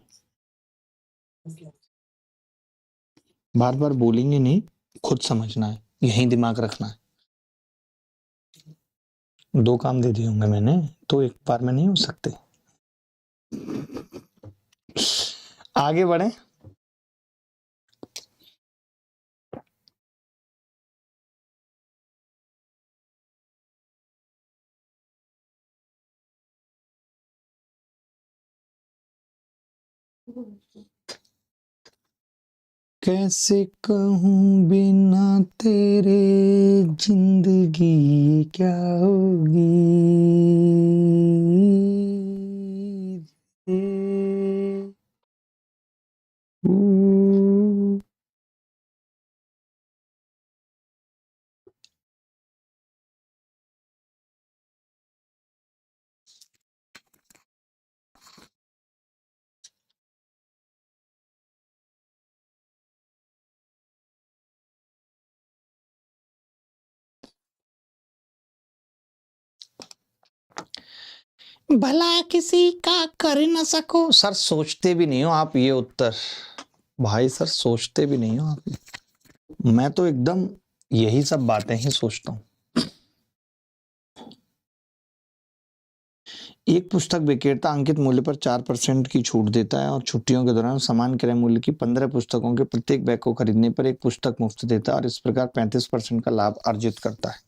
S1: बार बार बोलेंगे नहीं, खुद समझना है, यही दिमाग रखना है। 2 काम दे दिए होंगे मैंने, तो एक बार में नहीं हो सकते। आगे बढ़े। कैसे कहूँ बिना तेरे जिंदगी ये क्या होगी, ऊ। भला किसी का कर न सको। सर सोचते भी नहीं हो आप ये उत्तर, भाई सर सोचते भी नहीं हो आप। मैं तो एकदम यही सब बातें ही सोचता हूँ। एक पुस्तक विक्रेता अंकित मूल्य पर 4% की छूट देता है और छुट्टियों के दौरान समान क्रय मूल्य की 15 पुस्तकों के प्रत्येक बैग को खरीदने पर एक पुस्तक मुफ्त देता है और इस प्रकार 35% का लाभ अर्जित करता है।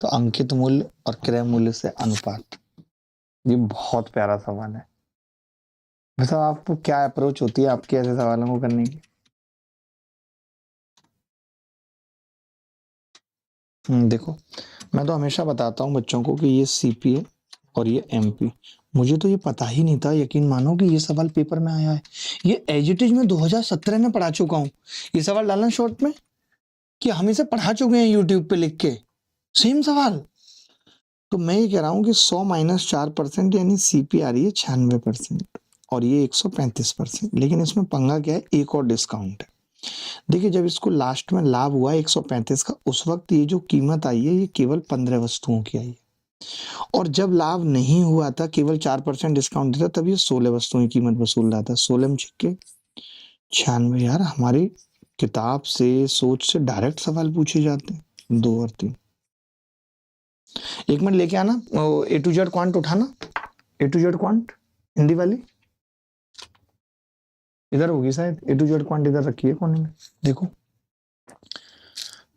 S1: तो अंकित मूल्य और क्रय मूल्य से अनुपात, ये बहुत प्यारा सवाल है। मतलब आपको क्या अप्रोच होती है आपके ऐसे सवालों को करने की? देखो, मैं तो हमेशा बताता हूँ बच्चों को कि ये सीपी है और ये एमपी। मुझे तो ये पता ही नहीं था, यकीन मानो कि ये सवाल पेपर में आया है। ये एज इट इज मैं 2017 में पढ़ा चुका हूँ। ये सवाल डालना शॉर्ट में कि हम इसे पढ़ा चुके हैं यूट्यूब पे लिख के, सेम सवाल। तो मैं ये कह रहा हूँ कि 100 माइनस 4% यानी सीपी आ रही है 96% और ये 135%। लेकिन इसमें पंगा क्या है, एक और डिस्काउंट है। देखिए, जब इसको लास्ट में लाभ हुआ 135 का, उस वक्त ये जो कीमत आई है ये केवल 15 वस्तुओं की आई है। और जब लाभ नहीं हुआ था, केवल 4% डिस्काउंट था, तब ये 16 वस्तुओं की कीमत वसूल रहा था। 16 में छिक्के 96। यार हमारी किताब से, सोच से डायरेक्ट सवाल पूछे जाते हैं 2 और 3। 1 मिनट लेके आना, ए टू जेड क्वांट उठाना, ए टू जेड क्वांट हिंदी वाली इधर होगी शायद। ए टू जेड क्वांट इधर रखी है कोने में, देखो।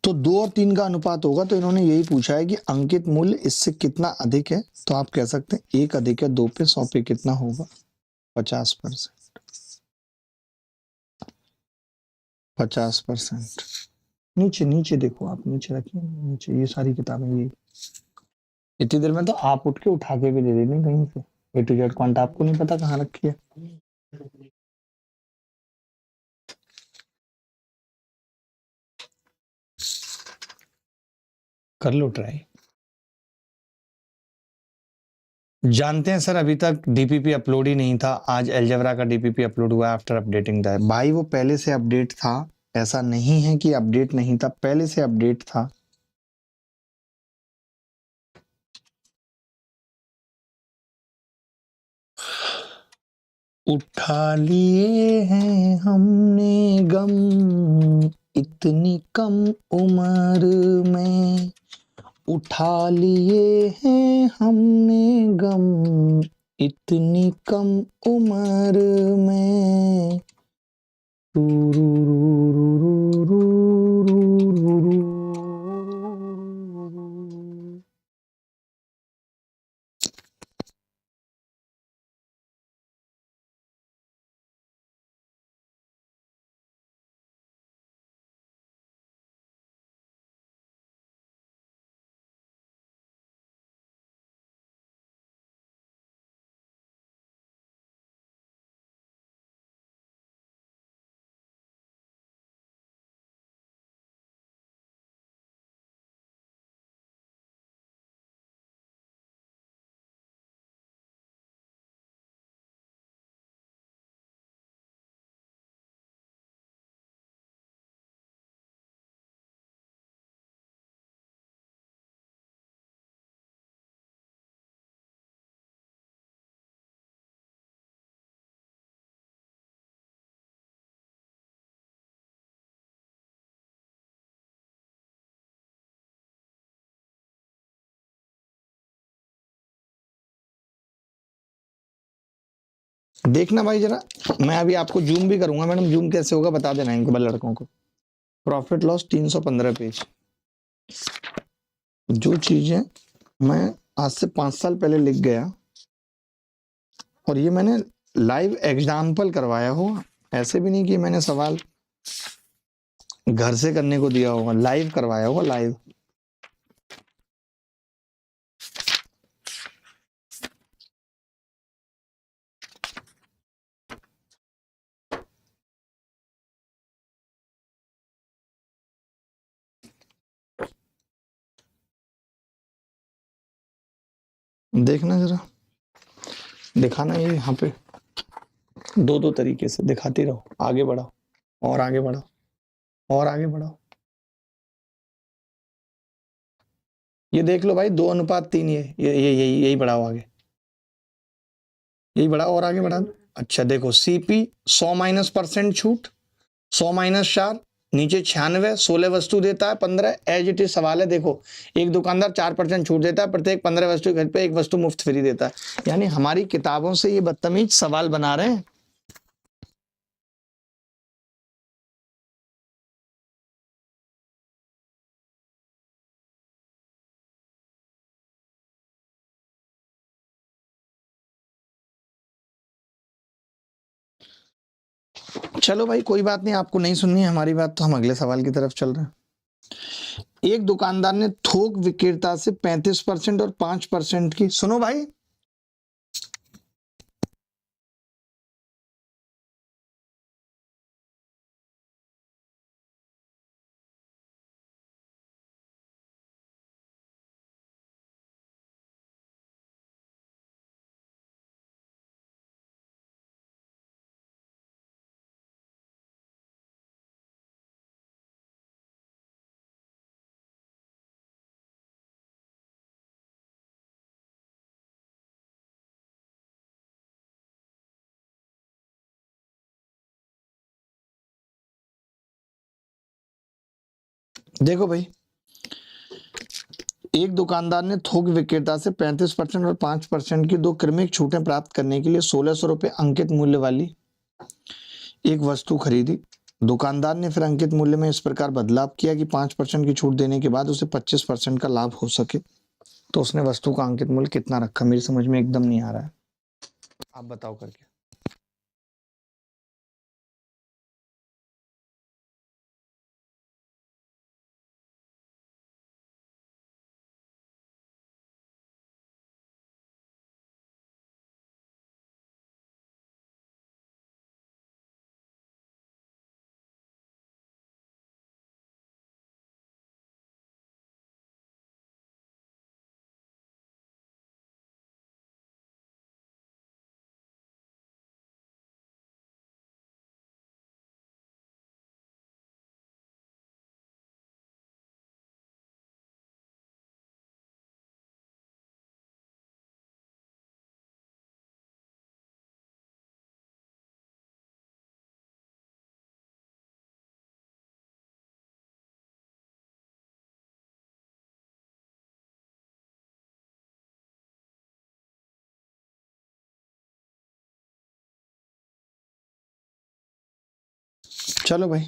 S1: तो 2 और 3 का अनुपात होगा, तो इन्होंने यही पूछा है कि अंकित मूल्य इससे कितना अधिक है। तो आप कह सकते हैं 1 अधिक है 2 पे, 100 पे कितना होगा, 50%। 50%। नीचे नीचे देखो, आप नीचे रखिए, नीचे ये सारी किताबें। ये इतनी देर में तो आप उठ के उठा के भी दे देंगे कहीं से। ए टू जेड क्वांट आपको नहीं पता कहाँ रखी है। कर लो ट्राई। जानते हैं सर, अभी तक डीपीपी अपलोड ही नहीं था। आज अलजेब्रा का डीपीपी अपलोड हुआ आफ्टर अपडेटिंग दैट। भाई वो पहले से अपडेट था, ऐसा नहीं है कि अपडेट नहीं था, पहले से अपडेट था। उठा लिए हैं हमने गम इतनी कम उम्र में, उठा लिए हैं हमने गम इतनी कम उम्र में। देखना भाई जरा, मैं अभी आपको जूम भी करूंगा। मैडम जूम कैसे होगा बता देना इनको लड़कों को। Profit loss 315 page. जो चीजें मैं आज से 5 साल पहले लिख गया और ये मैंने लाइव एग्जाम्पल करवाया हो, ऐसे भी नहीं कि मैंने सवाल घर से करने को दिया होगा, लाइव करवाया होगा, लाइव। देखना जरा, दिखाना ये यहाँ पे दो दो तरीके से दिखाती रहो, आगे बढ़ाओ और आगे बढ़ाओ और आगे बढ़ाओ। ये देख लो भाई 2:3, ये यही बढ़ाओ आगे, यही बढ़ाओ और आगे बढ़ा दो। अच्छा देखो सीपी 100 - छूट, 100 - 4 नीचे 96, 16 वस्तु देता है 15, एज इट इज सवाल है। देखो एक दुकानदार 4% छूट देता है, प्रत्येक 15 वस्तु घर पे एक वस्तु मुफ्त फ्री देता है। यानी हमारी किताबों से ये बदतमीज सवाल बना रहे हैं। चलो भाई कोई बात नहीं, आपको नहीं सुननी है हमारी बात तो हम अगले सवाल की तरफ चल रहे हैं। एक दुकानदार ने थोक विक्रेता से 35% और 5% की, सुनो भाई, देखो भाई, एक दुकानदार ने थोक विक्रेता से 35% और 5% की 2 क्रमिक छूटें प्राप्त करने के लिए 1600 रुपए अंकित मूल्य वाली एक वस्तु खरीदी। दुकानदार ने फिर अंकित मूल्य में इस प्रकार बदलाव किया कि 5% की छूट देने के बाद उसे 25% का लाभ हो सके। तो उसने वस्तु का अंकित मूल्य कितना रखा? मेरी समझ में एकदम नहीं आ रहा है, आप बताओ करके। चलो भाई,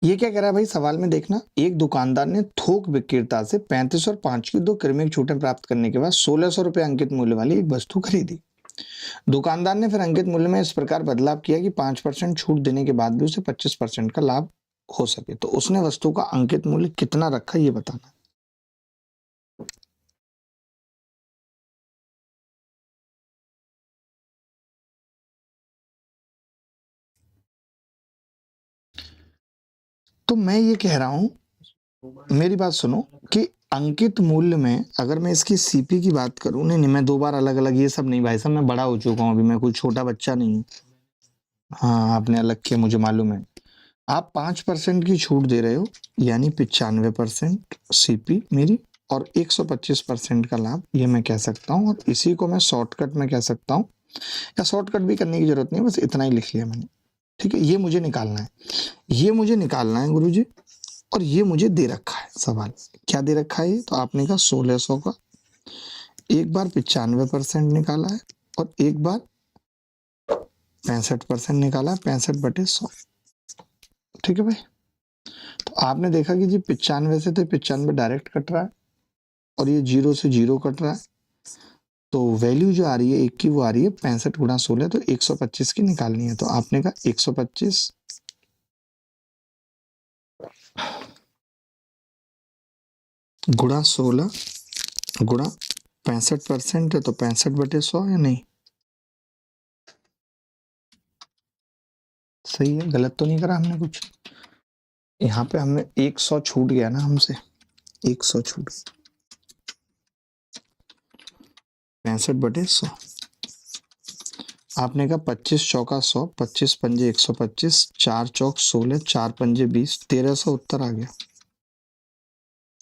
S1: ये क्या कह रहा है भाई सवाल में, देखना। एक दुकानदार ने थोक विक्रेता से 35 और 5 की 2 क्रमिक छूटें प्राप्त करने के बाद 1600 रुपए अंकित मूल्य वाली एक वस्तु खरीदी। दुकानदार ने फिर अंकित मूल्य में इस प्रकार बदलाव किया कि 5% छूट देने के बाद भी उसे 25% का लाभ हो सके। तो उसने वस्तु का अंकित मूल्य कितना रखा ये बताना। तो मैं ये कह रहा हूं, मेरी बात सुनो, कि अंकित मूल्य में अगर मैं इसकी सीपी की बात करूं, नहीं मैं 2 बार अलग अलग ये सब नहीं भाई साहब, मैं बड़ा हो चुका हूं अभी, मैं कोई छोटा बच्चा नहीं हूं। हाँ आपने अलग किया मुझे मालूम है। आप 5% की छूट दे रहे हो, यानी 95% सीपी मेरी और 125% का लाभ, ये मैं कह सकता हूँ। और इसी को मैं शॉर्टकट में कह सकता हूँ, या शॉर्टकट भी करने की जरूरत नहीं, बस इतना ही लिख लिया मैंने। ठीक है, ये मुझे निकालना है, ये मुझे निकालना है गुरुजी। और ये मुझे दे रखा है सवाल, क्या दे रखा है ये? तो आपने कहा 1600 का एक बार 95% निकाला है और एक बार 65% निकाला, 65/100। ठीक है भाई। तो आपने देखा कि जी 95 से तो 95 डायरेक्ट कट रहा है और ये 0 से 0 कट रहा है, तो वैल्यू जो आ रही है एक की वो आ रही है 65 गुणा 16, तो 125 की निकालनी है। तो आपने कहा 125 गुणा 16 गुणा 65% है, तो 65/100 है। नहीं सही है, गलत तो नहीं करा हमने कुछ। यहाँ पे हमें 100 छूट गया ना हमसे, 100 छूट, 65/100। आपने कहा 25 चौका 100, 25 पंजे 125, 4 चौक 16, 4 पंजे 20, 1300 उत्तर आ गया।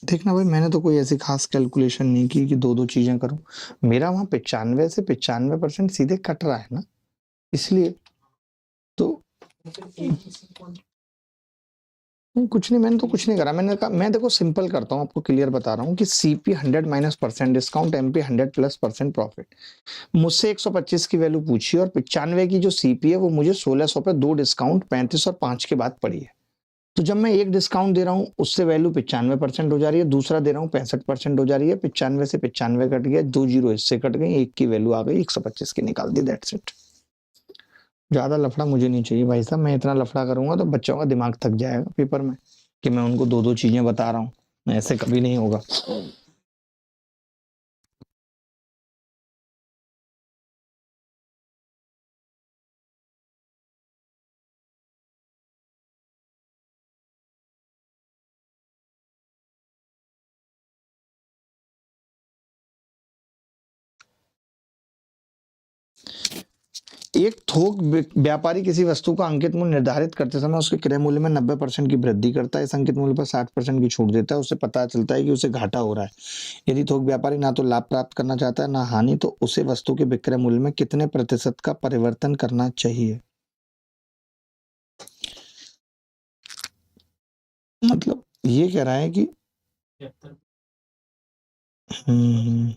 S1: देखना भाई, मैंने तो कोई ऐसी खास कैलकुलेशन नहीं की कि दो दो चीजें करूं। मेरा वहां 95 से 95% सीधे कट रहा है ना, इसलिए तो कुछ नहीं, मैंने तो कुछ नहीं करा। मैंने कहा मैं देखो सिंपल करता हूँ, आपको क्लियर बता रहा हूँ कि CP 100 -% डिस्काउंट, MP 100+% प्रॉफिट। मुझसे 125 की वैल्यू पूछी और 95 की जो CP है वो मुझे 1600 पे 2 डिस्काउंट 35 और 5 के बाद पड़ी है। तो जब मैं एक डिस्काउंट दे रहा हूँ उससे वैल्यू 95% हो जा रही है, दूसरा दे रहा हूँ 65% हो जा रही है। 95 से 95 कट गया, 2 जीरो इससे कट गई, एक की वैल्यू आ गई 125 की निकाल दी, दैट्स इट। ज्यादा लफड़ा मुझे नहीं चाहिए भाई साहब, मैं इतना लफड़ा करूंगा तो बच्चों का दिमाग थक जाएगा पेपर में कि मैं उनको दो दो चीजें बता रहा हूँ, ऐसे कभी नहीं होगा। एक थोक व्यापारी किसी वस्तु का अंकित मूल्य निर्धारित करते समय उसके क्रय मूल्य में 90% की वृद्धि करता है, इस अंकित मूल्य पर 60% की छूट देता है, उससे पता चलता है कि उसे घाटा हो रहा है। यदि थोक व्यापारी ना तो लाभ प्राप्त करना चाहता है ना हानि, तो उसे वस्तु के विक्रय मूल्य में कितने प्रतिशत का परिवर्तन करना चाहिए। मतलब ये कह रहा है कि हम्म,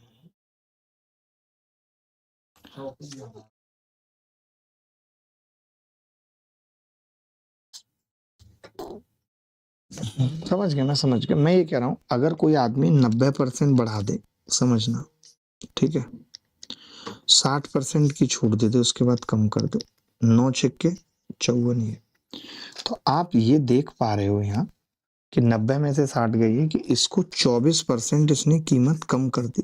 S1: समझ गया, मैं समझ गया। मैं ये कह रहा हूं अगर कोई आदमी 90% बढ़ा दे, समझना, ठीक है, 60% की छूट दे दे, उसके बाद कम कर दो, 9×6=54 ही है। तो आप ये देख पा रहे हो यहाँ कि 90 में से 60 गई है कि इसको 24% इसने कीमत कम कर दी।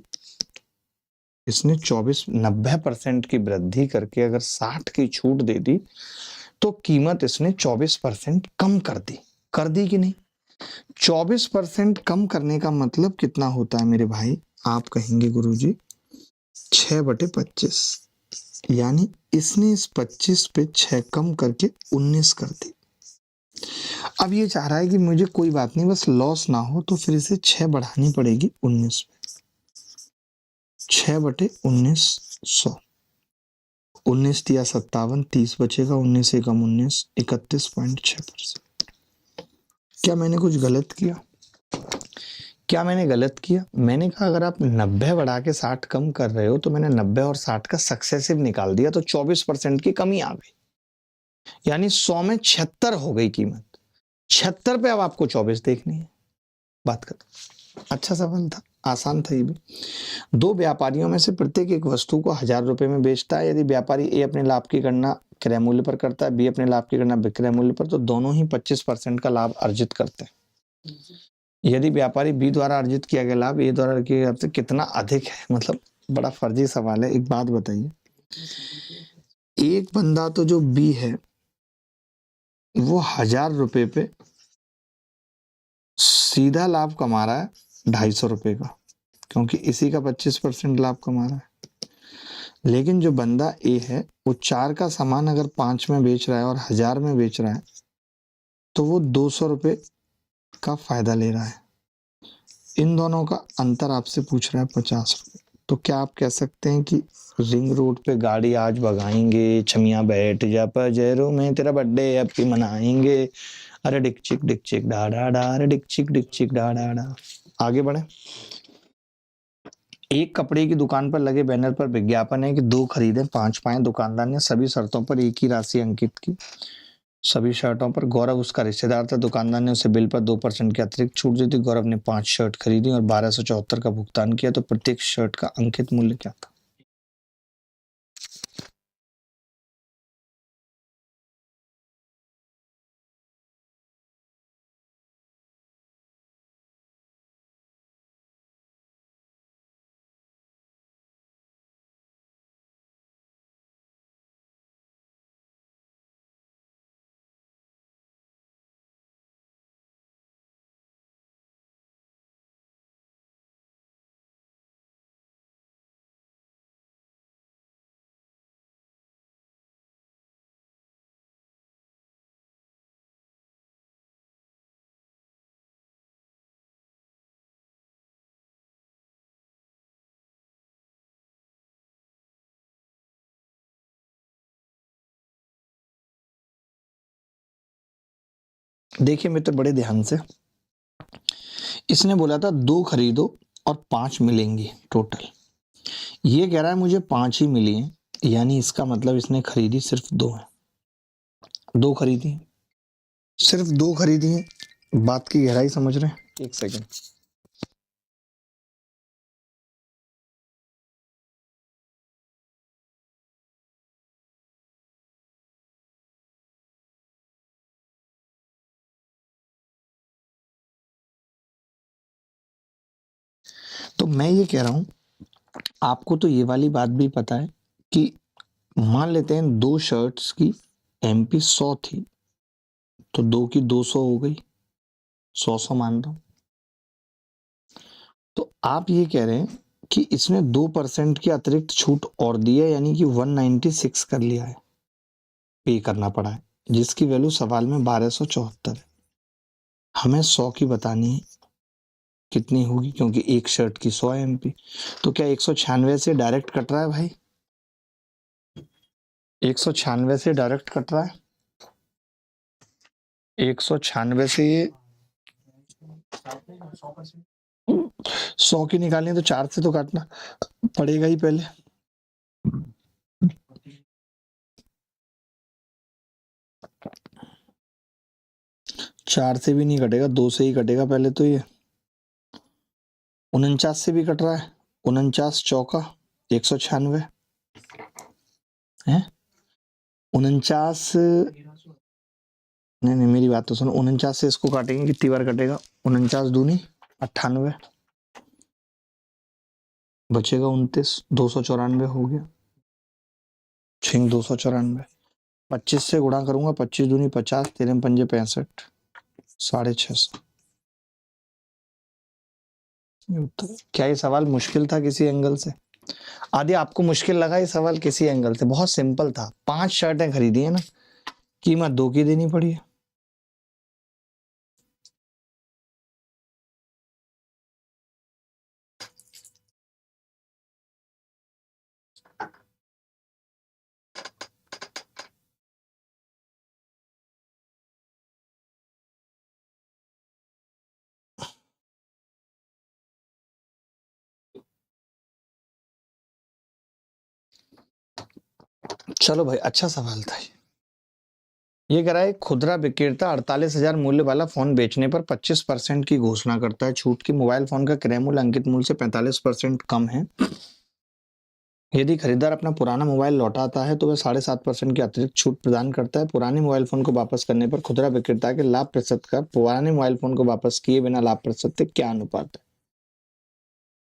S1: इसने 90% की वृद्धि करके अगर 60 की छूट दे दी तो कीमत इसने 24% कम कर दी कि नहीं। 24% कम करने का मतलब कितना होता है मेरे भाई, आप कहेंगे गुरुजी 6/25, यानी इसने इस 25 पे 6 कम करके 19 कर दी। अब ये चाह रहा है कि मुझे कोई बात नहीं, बस लॉस ना हो, तो फिर इसे 6 बढ़ानी पड़ेगी 19 में, 6/1900, 19 तिया 57, 30 बचेगा, 19 एकम 19, 31.6%। क्या मैंने कुछ गलत किया? क्या मैंने गलत किया? मैंने कहा अगर आप 90 बढ़ा के 60 कम कर रहे हो तो मैंने 90 और 60 का सक्सेसिव निकाल दिया, तो 24% की कमी आ गई, यानी 100 में 76 हो गई कीमत। 76 पे अब आपको 24 देखनी है। बात कर, अच्छा सवाल था, आसान था ये भी। दो व्यापारियों में से प्रत्येक एक वस्तु को 1000 रुपए में बेचता है। यदि व्यापारी ए अपने लाभ की गणना क्रय मूल्य पर करता है, बी अपने लाभ की गणना विक्रय मूल्य पर, तो दोनों ही 25% का लाभ अर्जित करते हैं। यदि व्यापारी बी द्वारा अर्जित किया गया लाभ ए द्वारा किए गए से कितना अधिक है। मतलब बड़ा फर्जी सवाल है। एक बात बताइए, एक बंदा तो जो बी है वो 1000 रुपए पे सीधा लाभ कमा रहा है 250 रुपए का, क्योंकि इसी का 25% लाभ कमा रहा है। लेकिन जो बंदा ए है वो 4 का सामान अगर 5 में बेच रहा है और 1000 में बेच रहा है, तो वो 200 रुपए का फायदा ले रहा है। इन दोनों का अंतर आपसे पूछ रहा है 50 रुपए। तो क्या आप कह सकते हैं कि रिंग रोड पे गाड़ी आज भगाएंगे, छमिया बैठ जा पजेरो में, तेरा बर्थडे अब की मनाएंगे, अरे डिक चिक डा डा डा, अरे डिक चिक डा डा डा। आगे बढ़े। एक कपड़े की दुकान पर लगे बैनर पर विज्ञापन है कि 2 खरीदें 5 पाएं। दुकानदार ने सभी शर्तों पर एक ही राशि अंकित की। सभी शर्टों पर गौरव उसका रिश्तेदार था। दुकानदार ने उसे बिल पर 2% की अतिरिक्त छूट दी थी। गौरव ने 5 शर्ट खरीदी और 1274 का भुगतान किया। तो प्रत्येक शर्ट का अंकित मूल्य क्या था? देखिए मित्र, बड़े ध्यान से। इसने बोला था 2 खरीदो और 5 मिलेंगी टोटल। ये कह रहा है मुझे 5 ही मिली हैं, यानी इसका मतलब इसने खरीदी सिर्फ 2 है। 2 खरीदी, सिर्फ 2 खरीदी है। बात की गहराई समझ रहे हैं? एक सेकंड। तो मैं ये कह रहा हूं, आपको तो ये वाली बात भी पता है कि मान लेते हैं 2 शर्ट्स की एमपी 100 थी, तो 2 की 200 हो गई, 100 मान रहा हूं। तो आप ये कह रहे हैं कि इसने 2% की अतिरिक्त छूट और दी है, यानी कि 196 कर लिया है, पे करना पड़ा है, जिसकी वैल्यू सवाल में 1274 है। हमें 100 की बतानी है कितनी होगी, क्योंकि एक शर्ट की 100 एमपी। तो क्या 196 से डायरेक्ट कट रहा है भाई? 196 से डायरेक्ट कट रहा है। 196 से ये 100 की निकालनी है, तो 4 से तो काटना पड़ेगा ही पहले। चार से भी नहीं कटेगा, 2 से ही कटेगा पहले तो। ये 49 से भी कट रहा है। 49 चौका 196 है। 49, नहीं नहीं मेरी बात तो सुनो। 49 से इसको काटेंगे, कितनी बार कटेगा? 49 दूनी 98, बचेगा 29, 294 हो गया। 294, 25 से गुणा करूंगा, 25 दूनी 50, 13 पंजे 65, 650। क्या ये सवाल मुश्किल था किसी एंगल से? आदि आपको मुश्किल लगा ये सवाल किसी एंगल से? बहुत सिंपल था। 5 शर्टें खरीदी है ना, कीमत 2 की देनी पड़ी है। चलो भाई, अच्छा सवाल था ये कह रहा है खुदरा विक्रेता 48,000 मूल्य वाला फोन बेचने पर 25% की घोषणा करता है छूट की। मोबाइल फोन का क्रय मूल्य अंकित मूल्य से 45% कम है। यदि खरीदार अपना पुराना मोबाइल लौटाता है तो वह 7.5% की अतिरिक्त छूट प्रदान करता है। पुराने मोबाइल फोन को वापस करने पर खुदरा विक्रेता के लाभ प्रतिशत का पुराने मोबाइल फोन को वापस किए बिना लाभ प्रतिशत से क्या अनुपात है?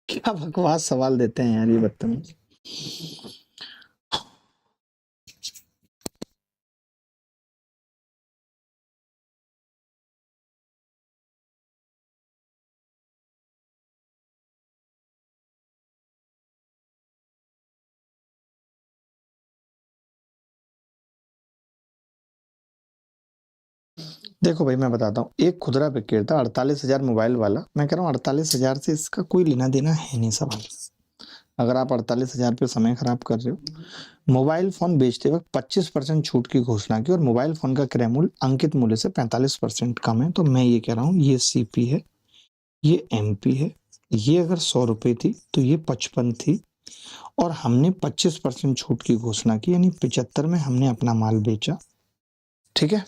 S1: क्या बकवास सवाल देते हैं यार ये बदतमीज। देखो भाई, मैं बताता हूँ। एक खुदरा विक्रेता 48,000 मोबाइल वाला, मैं कह रहा हूँ 48,000 से इसका कोई लेना देना है नहीं सवाल। अगर आप 48,000 पे समय खराब कर रहे हो। मोबाइल फोन बेचते वक्त 25% छूट की घोषणा की और मोबाइल फोन का क्रय मूल्य अंकित मूल्य से 45% कम है। तो मैं ये कह रहा हूँ ये सीपी है, ये एमपी है, ये अगर 100 रुपए थी तो ये 55 थी, और हमने 25% छूट की घोषणा की, यानी 75 में हमने अपना माल बेचा। ठीक है,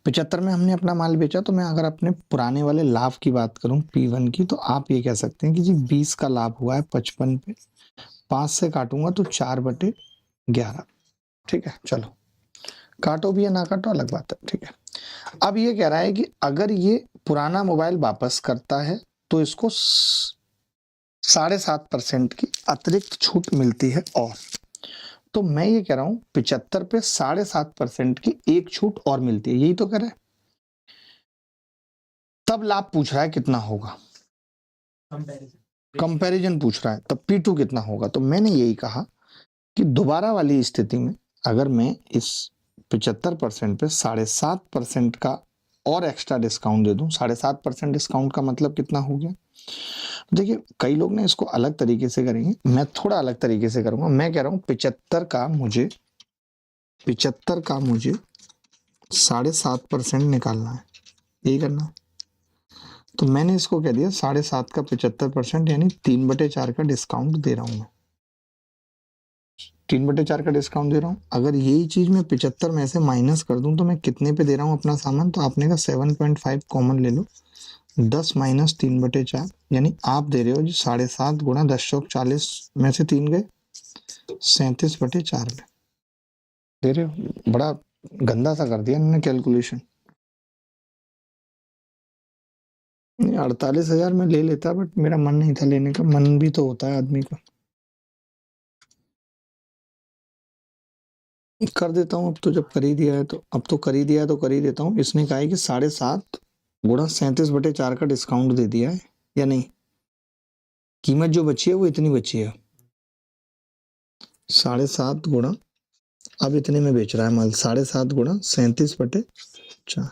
S1: 75 में हमने अपना माल बेचा। तो मैं अगर अपने पुराने वाले लाभ की बात करूं P1 की, तो आप ये कह सकते हैं कि जी 20 का लाभ हुआ है 55 पे, 5 से काटूंगा तो 4/11। ठीक है, चलो काटो भी या ना काटो अलग बात है। ठीक है, अब ये कह रहा है कि अगर ये पुराना मोबाइल वापस करता है तो इसको 7.5% की अतिरिक्त छूट मिलती है। और तो मैं ये कह रहा हूं 75 पे 7.5% की एक छूट और मिलती है, यही तो कह रहा है। तब लाभ पूछ रहा है कितना होगा, कंपैरिजन पूछ रहा है, तब P2 कितना होगा। तो मैंने यही कहा कि दोबारा वाली स्थिति में अगर मैं इस 75% पे 7.5% का और एक्स्ट्रा डिस्काउंट दे दूं, 7.5% डिस्काउंट का मतलब कितना हो गया। देखिए कई लोग ने इसको अलग तरीके से करेंगे, मैं थोड़ा अलग तरीके से करूंगा। मैं कह रहा हूं 75 का मुझे 7.5% निकालना है, यही करना है। तो मैंने इसको कह दिया 7.5 का 75%, यानी 3/4 का डिस्काउंट दे रहा हूं मैं, 3/4 का डिस्काउंट दे रहा हूं। अगर यही चीज मैं 75 में से माइनस कर दूं तो मैं कितने पे दे रहा हूं अपना सामान, तो आपने कहा 7.5 कॉमन ले लो, 10 माइनस 3/4, यानी आप दे रहे हो जी 7.5 गुणा 10 चौक 40 में से 3 गए, 37/4 में दे रहे हो। बड़ा गंदा सा कर दिया इन्होंने कैलकुलेशन। 48,000 में ले लेता, बट मेरा मन नहीं था लेने का, मन भी तो होता है आदमी का। कर देता हूँ अब तो, जब कर ही दिया है तो अब तो कर ही दिया है तो कर ही देता हूँ। इसने कहा है कि 7.5 गुणा 37/4 का डिस्काउंट दे दिया है या नहीं, कीमत जो बची है वो इतनी बची है 7.5 गुणा, अब इतने में बेच रहा है माल, 7.5 गुणा 37/4।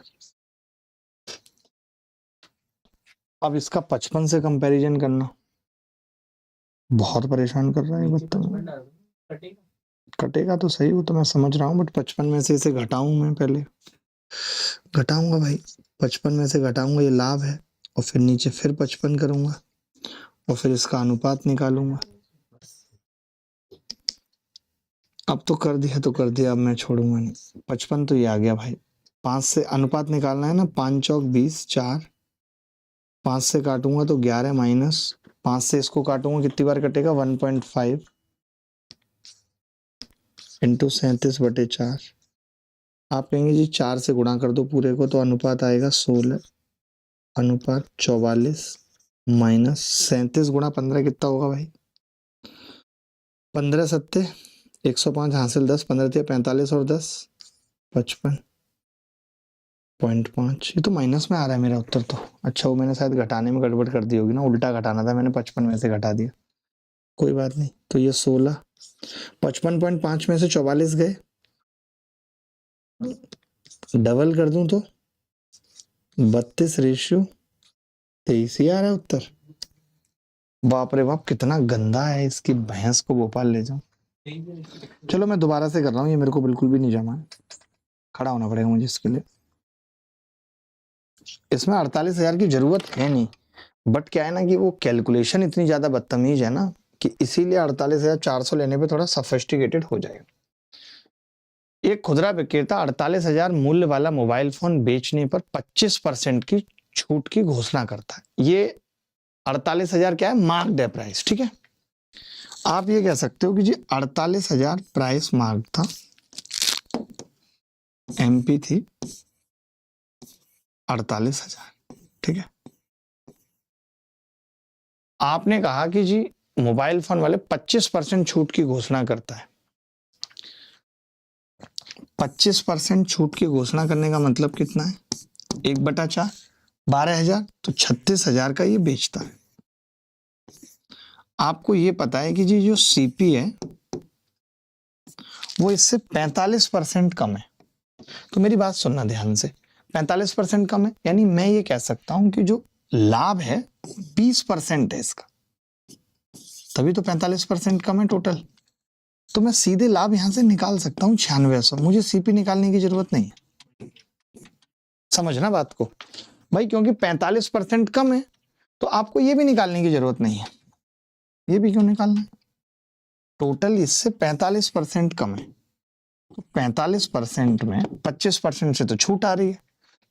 S1: अब इसका 55 से कंपैरिजन करना बहुत परेशान कर रहा है बच्चा। कटेगा तो सही, वो तो मैं समझ रहा हूँ, बट 55 में से इसे घटाऊं, मैं पहले घटाऊंगा भाई, 55 में से घटाऊंगा, ये लाभ है, और फिर नीचे फिर 55 करूंगा, और फिर इसका अनुपात निकालूंगा। अब तो कर दिया तो कर दिया, अब मैं छोड़ूंगा नहीं। 55 तो ये आ गया भाई, 5 से अनुपात निकालना है ना, 5 चौक 20, 4, 5 से काटूंगा तो 11 माइनस 5 से इसको काटूंगा कितनी बार कटेगा, 1.5 इंटू 37/4। आप कहेंगे जी 4 से गुणा कर दो पूरे को, तो अनुपात आएगा 16, अनुपात 44 माइनस 37 गुणा 15 कितना होगा भाई, 15 सत्ते 105 हासिल 10, 15 थे 45 और 10 55.5। ये तो माइनस में आ रहा है मेरा उत्तर तो। अच्छा, वो मैंने शायद घटाने में गड़बड़ कर दी होगी ना, उल्टा घटाना था मैंने, 55 में से घटा दिया, कोई बात नहीं। तो ये 16, 55.5 में से 44 गए, डबल कर दूं तो 32:23 ही आ रहा है उत्तर। बाप रे बाप, कितना गंदा है, इसकी भैंस को भोपाल ले जाऊं। चलो मैं दोबारा से कर रहा हूँ, ये मेरे को बिल्कुल भी नहीं जमा है, खड़ा होना पड़ेगा मुझे इसके लिए। इसमें 48,000 की जरूरत है नहीं, बट क्या है ना कि वो कैलकुलेशन इतनी ज्यादा बदतमीज है ना, कि इसीलिए 48,400 लेने पे थोड़ा सफिस्टिकेटेड हो जाएगा। एक खुदरा विक्रेता 48,000 मूल्य वाला मोबाइल फोन बेचने पर 25% की छूट की घोषणा करता है। ये 48,000 क्या है, मार्क्ड है प्राइस। ठीक है, आप ये कह सकते हो कि जी 48,000 प्राइस मार्क था, MP थी 48,000। ठीक है, आपने कहा कि जी मोबाइल फोन वाले 25% छूट की घोषणा करता है। 25% छूट की घोषणा करने का मतलब कितना है, 1/4 12,000, तो 36,000 का ये बेचता है। आपको ये पता है कि जी जो CP है वो इससे 45% कम है। तो मेरी बात सुनना ध्यान से, 45% कम है, यानी मैं ये कह सकता हूं कि जो लाभ है 20% है इसका, तभी तो 45% कम है टोटल। तो मैं सीधे लाभ यहां से निकाल सकता हूं 9600, मुझे CP निकालने की जरूरत नहीं है। समझना बात को भाई, क्योंकि 45% कम है तो आपको ये भी निकालने की जरूरत नहीं है। ये भी क्यों निकालना है? टोटल इससे 45% कम है, तो 45% में 25% से तो छूट आ रही है,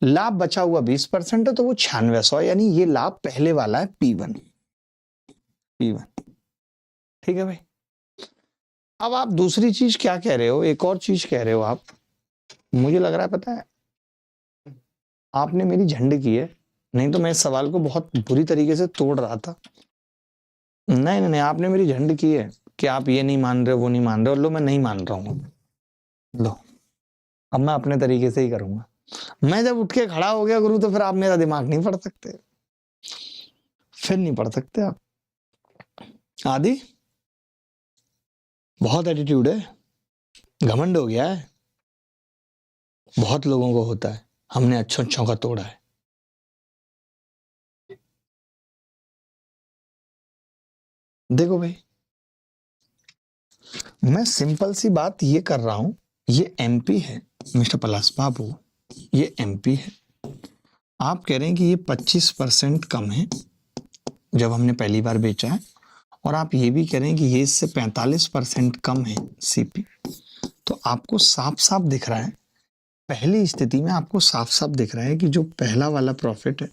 S1: लाभ बचा हुआ 20% है, तो वो 9600, यानी ये लाभ पहले वाला है P1। ठीक है भाई। अब आप दूसरी चीज क्या कह रहे हो, एक और चीज कह रहे हो आप, मुझे लग रहा है पता है आपने मेरी झंड की है, नहीं तो मैं इस सवाल को बहुत बुरी तरीके से तोड़ रहा था। नहीं नहीं नहीं, आपने मेरी झंड की है कि आप ये नहीं मान रहे वो नहीं मान रहे, और लो मैं नहीं मान रहा हूँ। लो अब मैं अपने तरीके से ही करूंगा। मैं जब उठ के खड़ा हो गया गुरु, तो फिर आप मेरा दिमाग नहीं पढ़ सकते, फिर नहीं पढ़ सकते आप। आदि बहुत एटीट्यूड है, घमंड हो गया है, बहुत लोगों को होता है, हमने अच्छों अच्छों का तोड़ा है। देखो भाई, मैं सिंपल सी बात ये कर रहा हूं, ये एमपी है मिस्टर पलाश बाबू, ये एमपी है। आप कह रहे हैं कि ये 25% कम है जब हमने पहली बार बेचा है, और आप ये भी कह रहे हैं कि ये इससे 45% कम है सीपी। तो आपको साफ साफ दिख रहा है, पहली स्थिति में आपको साफ साफ दिख रहा है कि जो पहला वाला प्रॉफिट है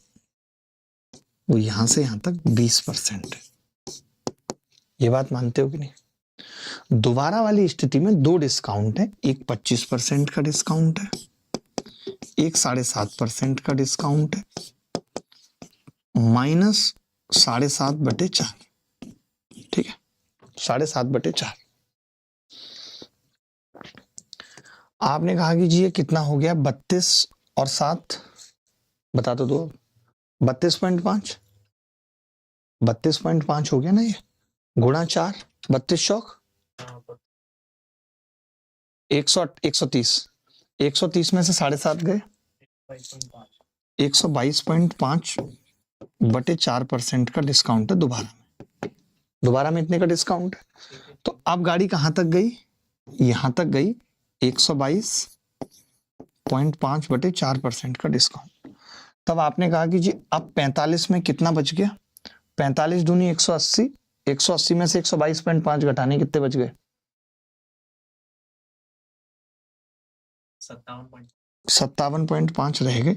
S1: वो यहां से यहां तक 20% है। ये बात मानते हो कि नहीं? दोबारा वाली स्थिति में दो डिस्काउंट है, एक 25% का डिस्काउंट है, एक 7.5% का डिस्काउंट है, माइनस 7.5/4। ठीक है, 7.5/4। आपने कहा कि जी ये कितना हो गया, 32 और 7 बता तो दो, 32.5, 32.5 हो गया ना ये, गुणा 4, 32 चौक 130, 130 में से 7.5 गए, 122.5/4% का डिस्काउंट है दोबारा में इतने का डिस्काउंट है। तो अब गाड़ी कहां तक गई, यहां तक गई, 122.5/4% का डिस्काउंट। तब आपने कहा कि जी अब 45 में कितना बच गया, 45 दूनी 180, 180 में से 122.5 घटाने कितने बच गए, 57.5 रह गए।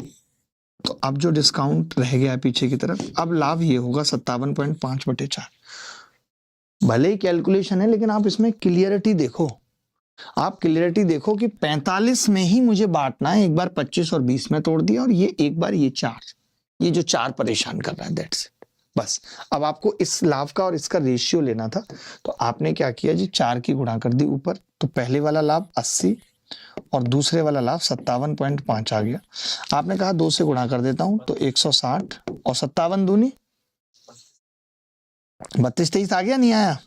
S1: तो अब जो डिस्काउंट रह गया है पीछे की तरफ, अब लाभ ये होगा 57.5/4। भले ही कैलकुलेशन है, लेकिन आप इसमें क्लियरिटी देखो, आप क्लियरिटी देखो कि 45 में ही मुझे बांटना है, एक बार 25 और 20 में तोड़ दिया, और ये एक बार ये 4, ये जो 4 परेशान कर रहा है, दैट्स इट बस। अब आपको इस लाभ का और इसका रेशियो लेना था, तो आपने क्या किया जी, 4 की गुणा कर दी ऊपर, तो पहले वाला लाभ 80 और दूसरे वाला लाभ 57.5 आ गया। आपने कहा 2 से गुणा कर देता हूं, तो 160 और 57 दूनी 32-23 आ गया, नहीं आया?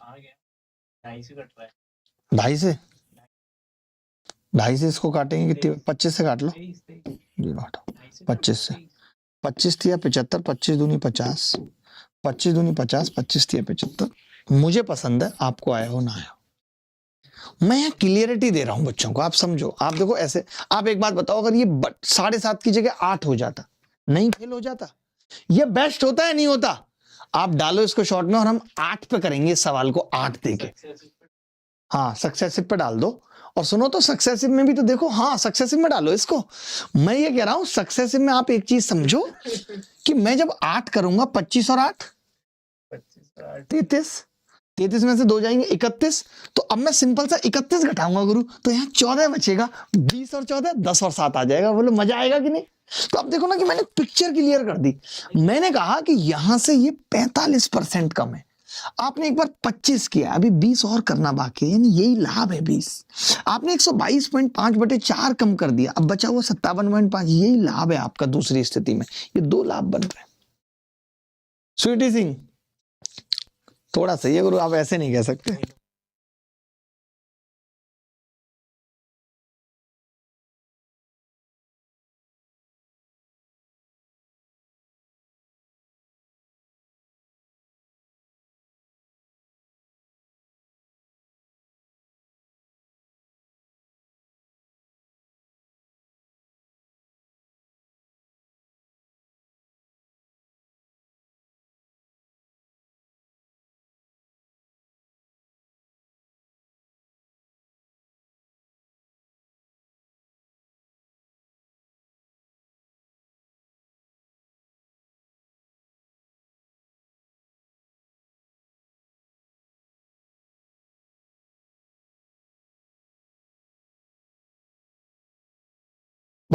S1: 2.5 से इसको काटेंगे कितने, 25 से काट लो, ये काटो 25 से, 25 तिया 75, 25 दूनी 50, 25 दूनी 50, 25 तिया 75। मुझे पसंद है, आपको आया हो ना आया, मैं यहाँ क्लियरिटी दे रहा हूं बच्चों को, आप समझो। आप देखो ऐसे, आप एक बात बताओ, अगर ये 7.5 की जगह 8 हो जाता, नहीं फेल हो जाता? ये बेस्ट होता है नहीं होता? आप डालो इसको शॉर्ट में, और हम 8 पे करेंगे इस सवाल को, 8 देके। हाँ सक्सेसिव पे डाल दो, और सुनो तो सक्सेसिव में भी तो देखो, हाँ सक्सेसिव में डालो इसको। मैं ये कह रहा हूं सक्सेसिव में आप एक चीज समझो कि मैं जब 8 करूंगा, 25 और 8 33, 33 में से 2 जाएंगे 31, तो अब मैं सिंपल सा 31 घटाऊंगा गुरु, तो यहाँ 14 बचेगा, 20 और 14 10 और 7 आ जाएगा। बोलो मजा आएगा कि नहीं? तो अब देखो ना कि मैंने पिक्चर क्लियर कर दी। मैंने कहा कि यहां से ये 45% कम है, आपने एक बार 25 किया, अभी 20 और करना बाकी है, यानी यही लाभ है 20। आपने 122.5/4 कम कर दिया, अब बचा हुआ 57.5, यही लाभ है आपका दूसरी स्थिति में। ये दो लाभ बन रहे हैं। स्वीटी सिंह थोड़ा सही है गुरु, आप ऐसे नहीं कह सकते।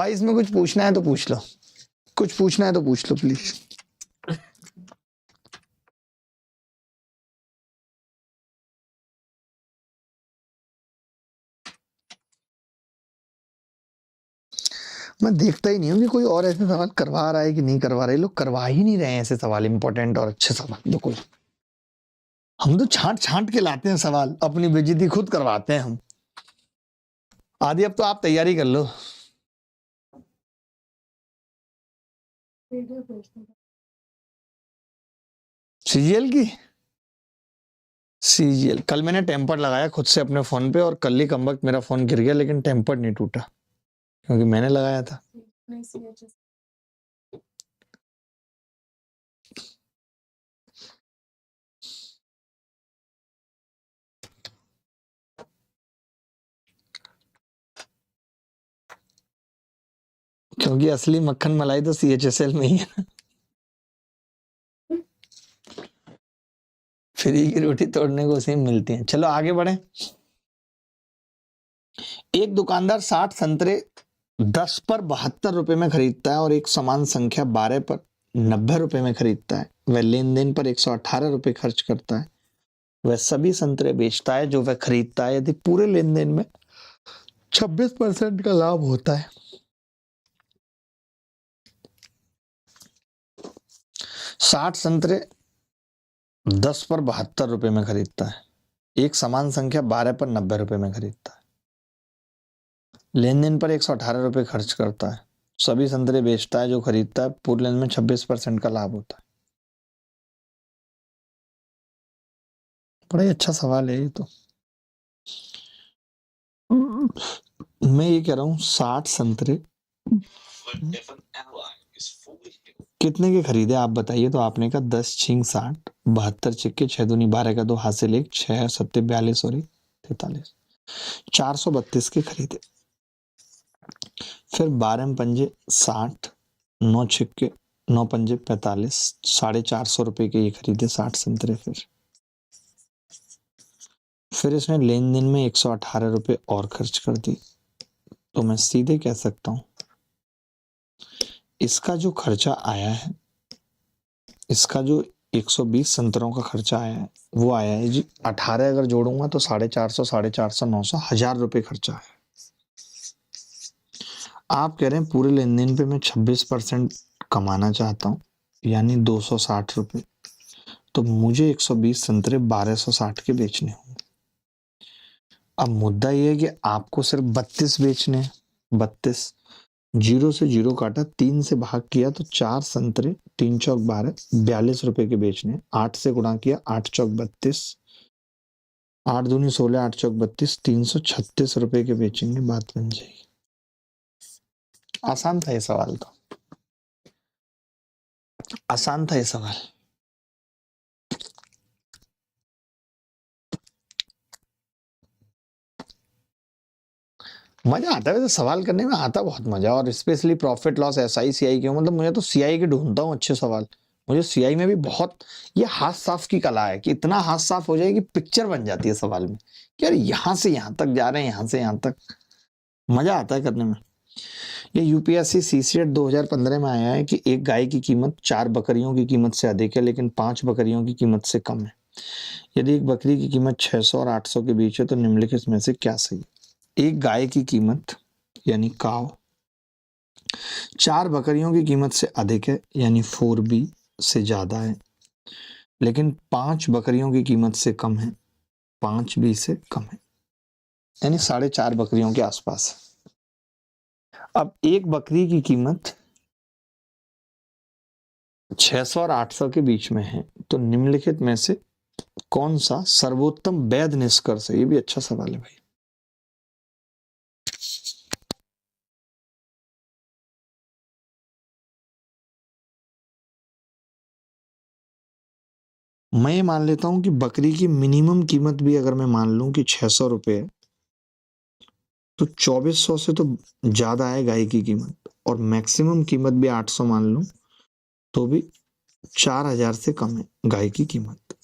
S1: भाई इसमें कुछ पूछना है तो पूछ लो, कुछ पूछना है तो पूछ लो प्लीज। मैं देखता ही नहीं हूँ कि कोई और ऐसे सवाल करवा रहा है कि नहीं करवा रहे। लोग करवा ही नहीं रहे हैं ऐसे सवाल, इंपॉर्टेंट और अच्छे सवाल। देखो हम तो छांट छांट के लाते हैं सवाल, अपनी बेइज्जती खुद करवाते हैं हम। आदि अब तो आप तैयारी कर लो। सीजीएल की, सीजीएल कल मैंने टेम्पर लगाया खुद से अपने फोन पे, और कल ही कमबख्त मेरा फोन गिर गया, लेकिन टेम्पर नहीं टूटा क्योंकि मैंने लगाया था। क्योंकि असली मक्खन मलाई तो सीएचएसएल में ही है। फ्री की रोटी तोड़ने को उसी में मिलती है। चलो आगे बढ़े। एक दुकानदार 60 संतरे 10 पर 72 रुपए में खरीदता है और एक समान संख्या 12 पर 90 रुपए में खरीदता है। वह लेन देन पर 118 रुपए खर्च करता है। वह सभी संतरे बेचता है जो वह खरीदता है यदि पूरे लेन देन में 26% का लाभ होता है। 60 संतरे 10 पर 72 रुपए में खरीदता है, एक समान संख्या 12 पर 90 रुपए में खरीदता है, लेन देन पर 118 रुपए खर्च करता है, सभी संतरे बेचता है जो खरीदता है, पूरे लेन में 26% का लाभ होता है। बड़ा ही अच्छा सवाल है ये तो। मैं ये कह रहा हूं 60 संतरे कितने के खरीदे आप बताइए। तो आपने कहा 10 छींग 60, 72 छिक्के 6 दूनी 12 का 2 हासिल 1, 6 सत्ते 42 और 43, 432 के खरीदे। फिर 12 पंजे 60, 9 छिक्के 9 पंजे 45, 450 रुपए के ये खरीदे 60 संतरे। फिर इसने लेन देन में 118 रुपए और खर्च कर दी। तो मैं सीधे कह सकता हूं इसका जो खर्चा आया है, इसका जो 120 संतरों का खर्चा आया है वो आया है जी 18 अगर जोड़ूंगा तो 450, 450, 900, 1000 रुपए खर्चा है। आप कह रहे हैं पूरे लेन देन पे मैं 26% कमाना चाहता हूं, यानी 260 रुपए। तो मुझे 120 संतरे 1260 के बेचने होंगे। अब मुद्दा यह है कि आपको सिर्फ 32 बेचने हैं। 32 जीरो से जीरो काटा, 3 से भाग किया तो 4 संतरे 3 चौक 12, 42 रुपए के बेचने। 8 से गुणा किया 8 चौक 32, 8 दूनी 16, 8 चौक 32, 336 रुपए के बेचेंगे, बात बन जाएगी। आसान था ये सवाल, तो आसान था ये सवाल। मजा आता है वैसे सवाल करने में, आता बहुत मजा। और specially profit loss SI CI के, मतलब मुझे तो सीआई के ढूंढता हूँ अच्छे सवाल। मुझे सीआई में भी बहुत ये हाथ साफ की कला है कि इतना हाथ साफ हो जाए कि पिक्चर बन जाती है सवाल में कि यार यहां से यहां तक जा रहे हैं, यहां से यहां तक। मजा आता है करने में। ये यूपीएससी सीसीएट 2015 में आया है कि एक गाय की कीमत 4 बकरियों की कीमत से अधिक है लेकिन 5 बकरियों की कीमत से कम है। यदि एक बकरी की कीमत 600 और 800 के बीच है तो निम्नलिखित में से क्या सही है। एक गाय की कीमत यानी काव 4 बकरियों की कीमत से अधिक है यानी 4B से ज्यादा है, लेकिन 5 बकरियों की कीमत से कम है, 5B से कम है, यानी 4.5 बकरियों के आसपास है। अब एक बकरी की कीमत 600 और 800 के बीच में है तो निम्नलिखित में से कौन सा सर्वोत्तम वैध निष्कर्ष है। ये भी अच्छा सवाल है भाई। मैं ये मान लेता हूं कि बकरी की मिनिमम कीमत भी अगर मैं मान लूं कि 600 रुपए है तो 2400 से तो ज्यादा है गाय की कीमत, और मैक्सिमम कीमत भी 800 मान लूं तो भी 4000 से कम है गाय की कीमत।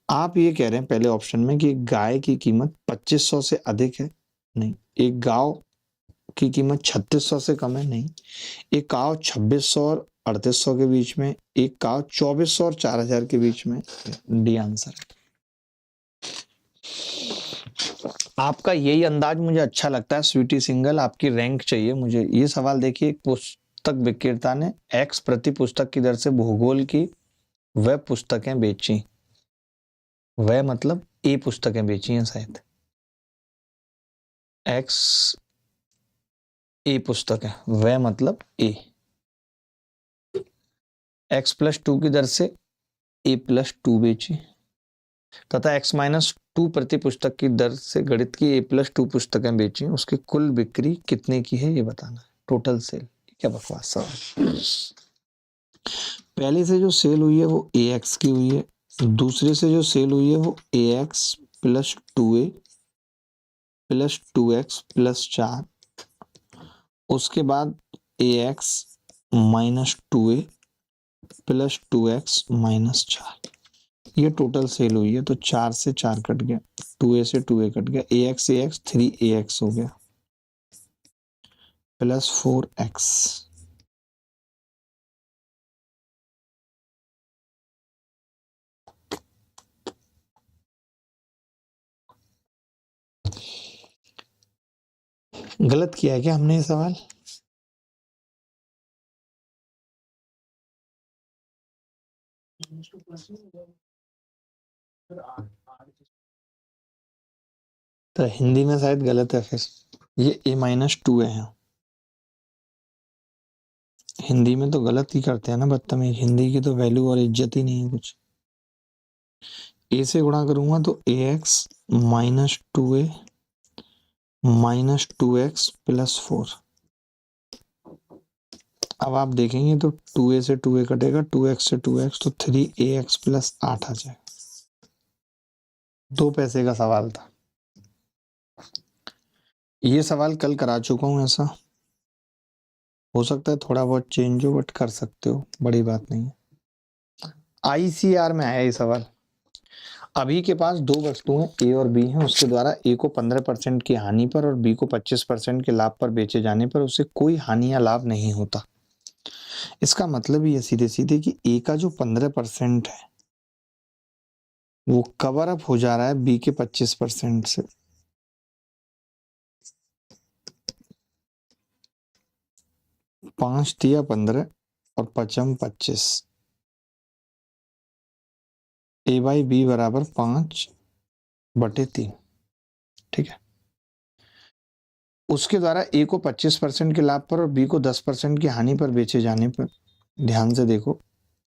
S1: आप ये कह रहे हैं पहले ऑप्शन में कि गाय की कीमत 2500 से अधिक है। नहीं, एक गाय की कीमत 3600 से कम है, नहीं। एक काव 2600 और 3800 के बीच में, एक काव 2400 और 4000 के बीच में। डी आंसर है। आपका यही अंदाज मुझे अच्छा लगता है स्वीटी सिंगल, आपकी रैंक चाहिए मुझे। ये सवाल देखिए, एक पुस्तक विक्रेता ने एक्स प्रति पुस्तक की दर से भूगोल की वह पुस्तकें बेची। वह मतलब ए पुस्तकें बेची हैं शायद। एक्स ए पुस्तक है, वह मतलब ए। एक्स प्लस 2 की दर से ए प्लस 2 बेची, तथा एक्स माइनस 2 प्रति पुस्तक की दर से गणित की ए प्लस 2 पुस्तकें बेची। उसकी कुल बिक्री कितने की है ये बताना है, टोटल सेल। क्या बकवास सवाल। पहले से जो सेल हुई है वो ए एक्स की हुई है, दूसरे से जो सेल हुई है वो a x plus 2a plus 2x plus 4, उसके बाद a x minus 2a plus 2x minus 4, ये टोटल सेल हुई है। तो 4 से 4 कट गया, 2a से 2a कट गया, ए एक्स 3ax हो गया प्लस 4x। गलत किया है क्या हमने ये सवाल? तो हिंदी में शायद गलत है फिर, ये a माइनस 2a है। हिंदी में तो गलत ही करते हैं ना बदतमीज, हिंदी की तो वैल्यू और इज्जत ही नहीं है कुछ। ए से गुणा करूंगा तो a x minus 2a minus 2x plus 4। अब आप देखेंगे तो 2a से 2a कटेगा, 2x से 2x, तो 3ax प्लस 8 आ जाएगा। 2 पैसे का सवाल था ये सवाल, कल करा चुका हूं ऐसा। हो सकता है थोड़ा बहुत चेंज हो, बट कर सकते हो, बड़ी बात नहीं है। आईसीआर में आया ये सवाल। अभी के पास दो वस्तुएं ए और बी हैं, उसके द्वारा ए को 15% की हानि पर और बी को 25% के लाभ पर बेचे जाने पर उसे कोई हानि या लाभ नहीं होता। इसका मतलब ये सीधे सीधे कि ए का जो 15% है वो कवर अप हो जा रहा है बी के 25% से। पांच दिया 15 और पचम 25, ए बाई बी बराबर 5/3। ठीक है, उसके द्वारा ए को 25% के लाभ पर और बी को 10% की हानि पर बेचे जाने पर, ध्यान से देखो,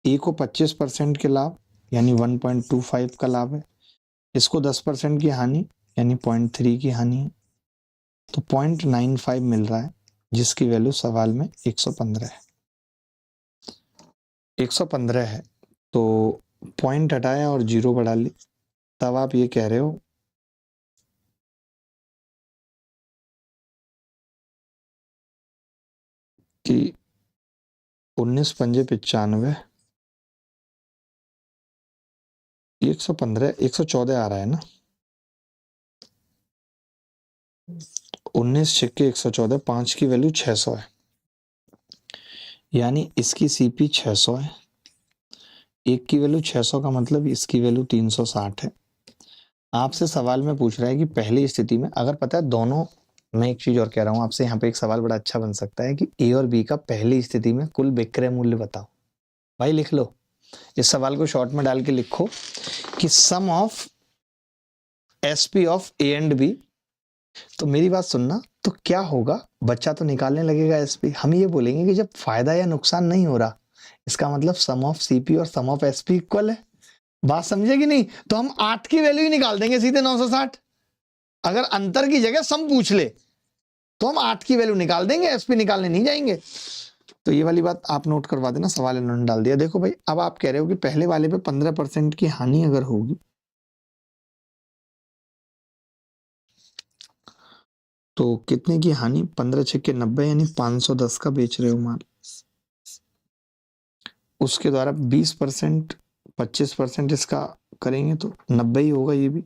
S1: ए को 25% के लाभ यानी 1.25 का लाभ है, इसको 10% की हानि यानी 0.3 की हानि है, तो 0.95 मिल रहा है, जिसकी वैल्यू सवाल में 115 है। 115 है तो पॉइंट हटाया और 0 बढ़ा ली, तब आप ये कह रहे हो कि 19 पंजे 95, 115 114 आ रहा है ना, 19 छिक्के 114, 5 की वैल्यू 600 है, यानी इसकी सीपी 600 है। एक की वैल्यू 600 का मतलब इसकी वैल्यू 360 है। आपसे सवाल में पूछ रहा है कि पहली स्थिति में, अगर पता है दोनों, मैं एक चीज और कह रहा हूं आपसे, यहाँ पे एक सवाल बड़ा अच्छा बन सकता है कि ए और बी का पहली स्थिति में कुल विक्रय मूल्य बताओ। भाई लिख लो, इस सवाल को शॉर्ट में डाल के लिखो कि sum of SP of A and B. तो मेरी बात सुनना, तो क्या होगा, बच्चा तो निकालने लगेगा एसपी, हम ये बोलेंगे कि जब फायदा या नुकसान नहीं हो रहा, इसका मतलब सम ऑफ सीपी और सम ऑफ एसपी इक्वल है। बात समझे कि नहीं? तो हम 8 की वैल्यू ही निकाल देंगे सीधे 960। अगर अंतर की जगह सम पूछ ले तो हम 8 की वैल्यू निकाल देंगे, एसपी निकालने नहीं जाएंगे। तो ये वाली बात आप नोट करवा देना, सवाल इन्होंने डाल दिया। देखो भाई, अब आप कह रहे हो कि पहले वाले पे 15% की हानि अगर होगी तो कितने की हानि, 15 छिक्के 90 यानी 510 का बेच रहे हो माल। उसके द्वारा 20% 25% इसका करेंगे तो 90 ही होगा, ये भी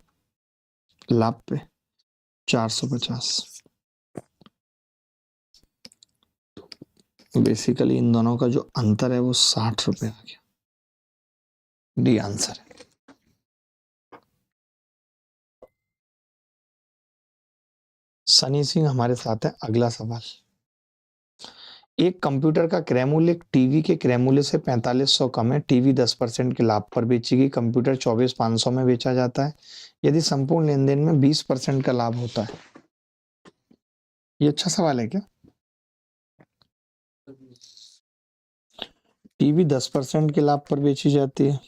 S1: लाभ पे 450। बेसिकली इन दोनों का जो अंतर है वो 60 रुपए आ गया। डी आंसर है। सनी सिंह हमारे साथ है। अगला सवाल, एक कंप्यूटर का क्रय मूल्य टीवी के क्रय मूल्य से 4500 कम है। टीवी 10% के लाभ पर बेची गई, कंप्यूटर 24,500 में बेचा जाता है। यदि संपूर्ण लेन देन में 20% का लाभ होता है। ये अच्छा सवाल है क्या? टीवी 10% के लाभ पर बेची जाती है।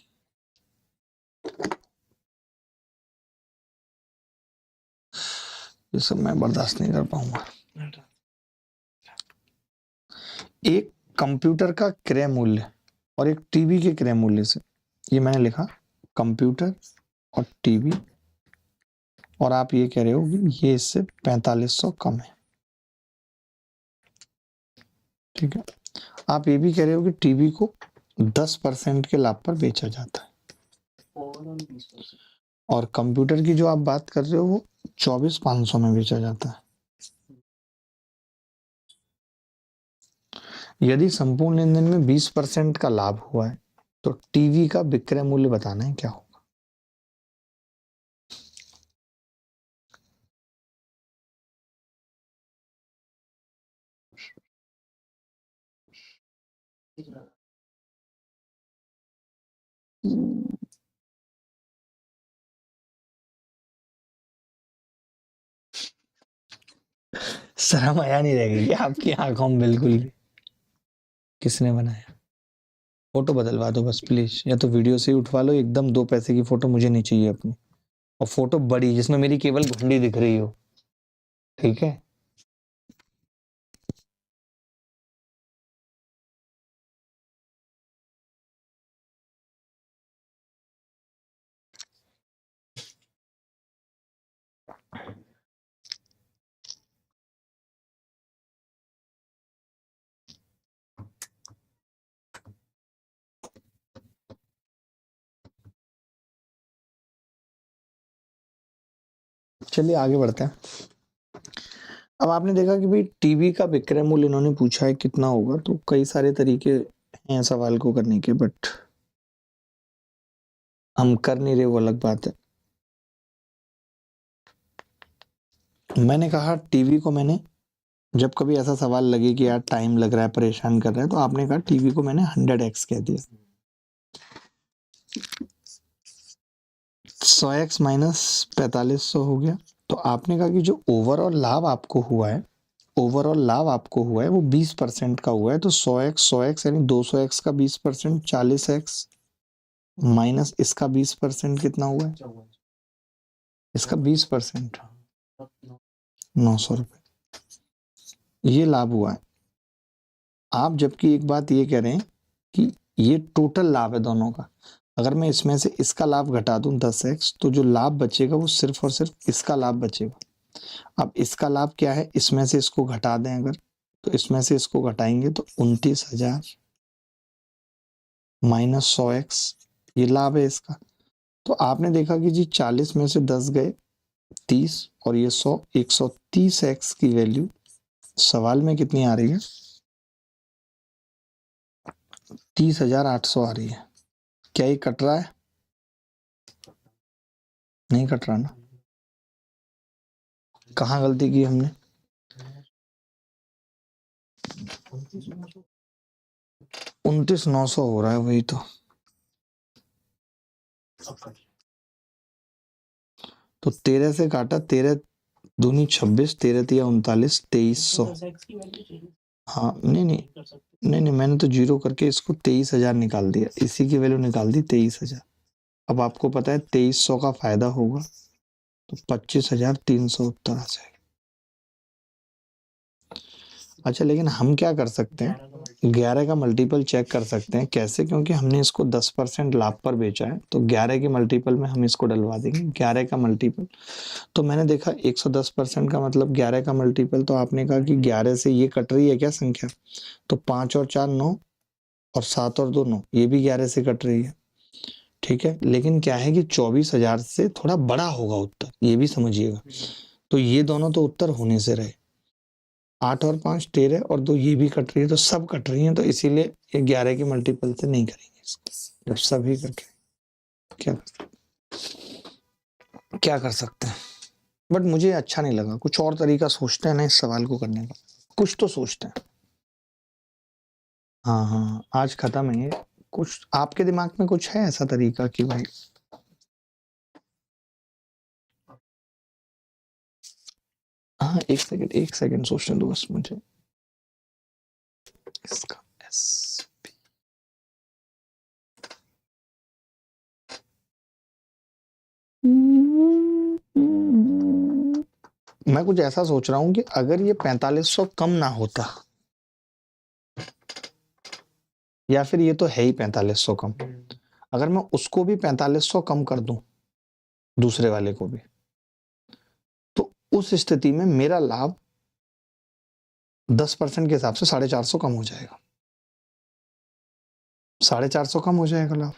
S1: ये सब मैं बर्दाश्त नहीं कर पाऊंगा। एक कंप्यूटर का क्रय मूल्य और एक टीवी के क्रय मूल्य से, ये मैंने लिखा कंप्यूटर और टीवी, और आप ये कह रहे हो कि ये इससे 4500 कम है। ठीक है, आप ये भी कह रहे हो कि टीवी को 10% के लाभ पर बेचा जाता है, और कंप्यूटर की जो आप बात कर रहे हो वो 24,500 में बेचा जाता है। यदि संपूर्ण लेन देन में 20% का लाभ हुआ है तो टीवी का विक्रय मूल्य बताना है क्या होगा। शर्म आया नहीं रहेगी क्या आपकी आंखों में बिल्कुल भी? किसने बनाया? फोटो बदलवा दो बस प्लीज, या तो वीडियो से ही उठवा लो। एकदम 2 पैसे की फोटो मुझे नहीं चाहिए अपनी, और फोटो बड़ी जिसमें मेरी केवल घुंडी दिख रही हो। ठीक है, चलिए आगे बढ़ते हैं। अब आपने देखा कि भाई टीवी का विक्रय मूल्य इन्होंने पूछा है कितना होगा, तो कई सारे तरीके हैं सवाल को करने के, बट हम कर नहीं रहे वो अलग बात है। मैंने कहा टीवी को, मैंने जब कभी ऐसा सवाल लगे कि यार टाइम लग रहा है, परेशान कर रहा है, तो आपने कहा टीवी को मैंने 100x कह दिया। 100x माइनस 4500 हो गया। तो आपने कहा कि जो ओवरऑल लाभ आपको हुआ है, ओवरऑल लाभ आपको हुआ है वो 20% का हुआ है। तो 100x यानी 200x का 20%, 40x माइनस इसका 20% कितना हुआ है? इसका 20% 900 रुपए, ये लाभ हुआ है। आप जबकि एक बात ये कह रहे हैं कि ये टोटल लाभ है दोनों का। अगर मैं इसमें से इसका लाभ घटा दूं 10x, तो जो लाभ बचेगा वो सिर्फ और सिर्फ इसका लाभ बचेगा। अब इसका लाभ क्या है, इसमें से इसको घटा दें अगर, तो इसमें से इसको घटाएंगे तो 29,000 माइनस 100x, ये लाभ है इसका। तो आपने देखा कि जी 40 में से 10 गए 30, और ये 100, 130x की वैल्यू सवाल में कितनी आ रही है? 30,800 आ रही है। क्या ये कट रहा है? नहीं कट रहा ना। कहाँ गलती की हमने? 29,900 हो रहा है, वही तो 13 से काटा, 13 दूनी 26, 13 तिया 39, 2300। हाँ नहीं नहीं नहीं नहीं, मैंने तो जीरो करके इसको 23,000 निकाल दिया, इसी की वैल्यू निकाल दी 23,000। अब आपको पता है 2300 का फायदा होगा तो 25,300 उत्तर आ जाएगा। अच्छा, लेकिन हम क्या कर सकते हैं, 11 का मल्टीपल चेक कर सकते हैं। कैसे? क्योंकि हमने इसको 10% लाभ पर बेचा है, तो 11 के मल्टीपल में हम इसको डलवा देंगे। 11 का मल्टीपल, तो मैंने देखा 110% का मतलब 11 का मल्टीपल, तो आपने कहा कि 11 से ये कट रही है क्या संख्या, तो 5 और 4 9, और 7 और 2 9, ये भी 11 से कट रही है। ठीक है, लेकिन क्या है कि 24,000 से थोड़ा बड़ा होगा उत्तर, ये भी समझिएगा। तो ये दोनों तो उत्तर होने से रहे। 8 और 5 13 और 2 ये भी कट रही है, तो सब कट रही है, तो इसीलिए ये 11 के मल्टीपल से नहीं करेंगे इसको। जब सभी कट रहे क्या कर सकते हैं। बट मुझे अच्छा नहीं लगा, कुछ और तरीका सोचते हैं ना इस सवाल को करने का, कुछ तो सोचते हैं। हाँ हाँ, आज खत्म है ये। कुछ आपके दिमाग में कुछ है ऐसा तरीका कि भाई हाँ, एक सेकंड सोचने दो बस मुझे। इसका एस मैं कुछ ऐसा सोच रहा हूं कि अगर ये 4500 कम ना होता, या फिर ये तो है ही 4500 कम, अगर मैं उसको भी 4500 कम कर दूं, दूसरे वाले को भी, तो उस स्थिति में मेरा लाभ 10% के हिसाब से 450 कम हो जाएगा। 450 कम हो जाएगा लाभ।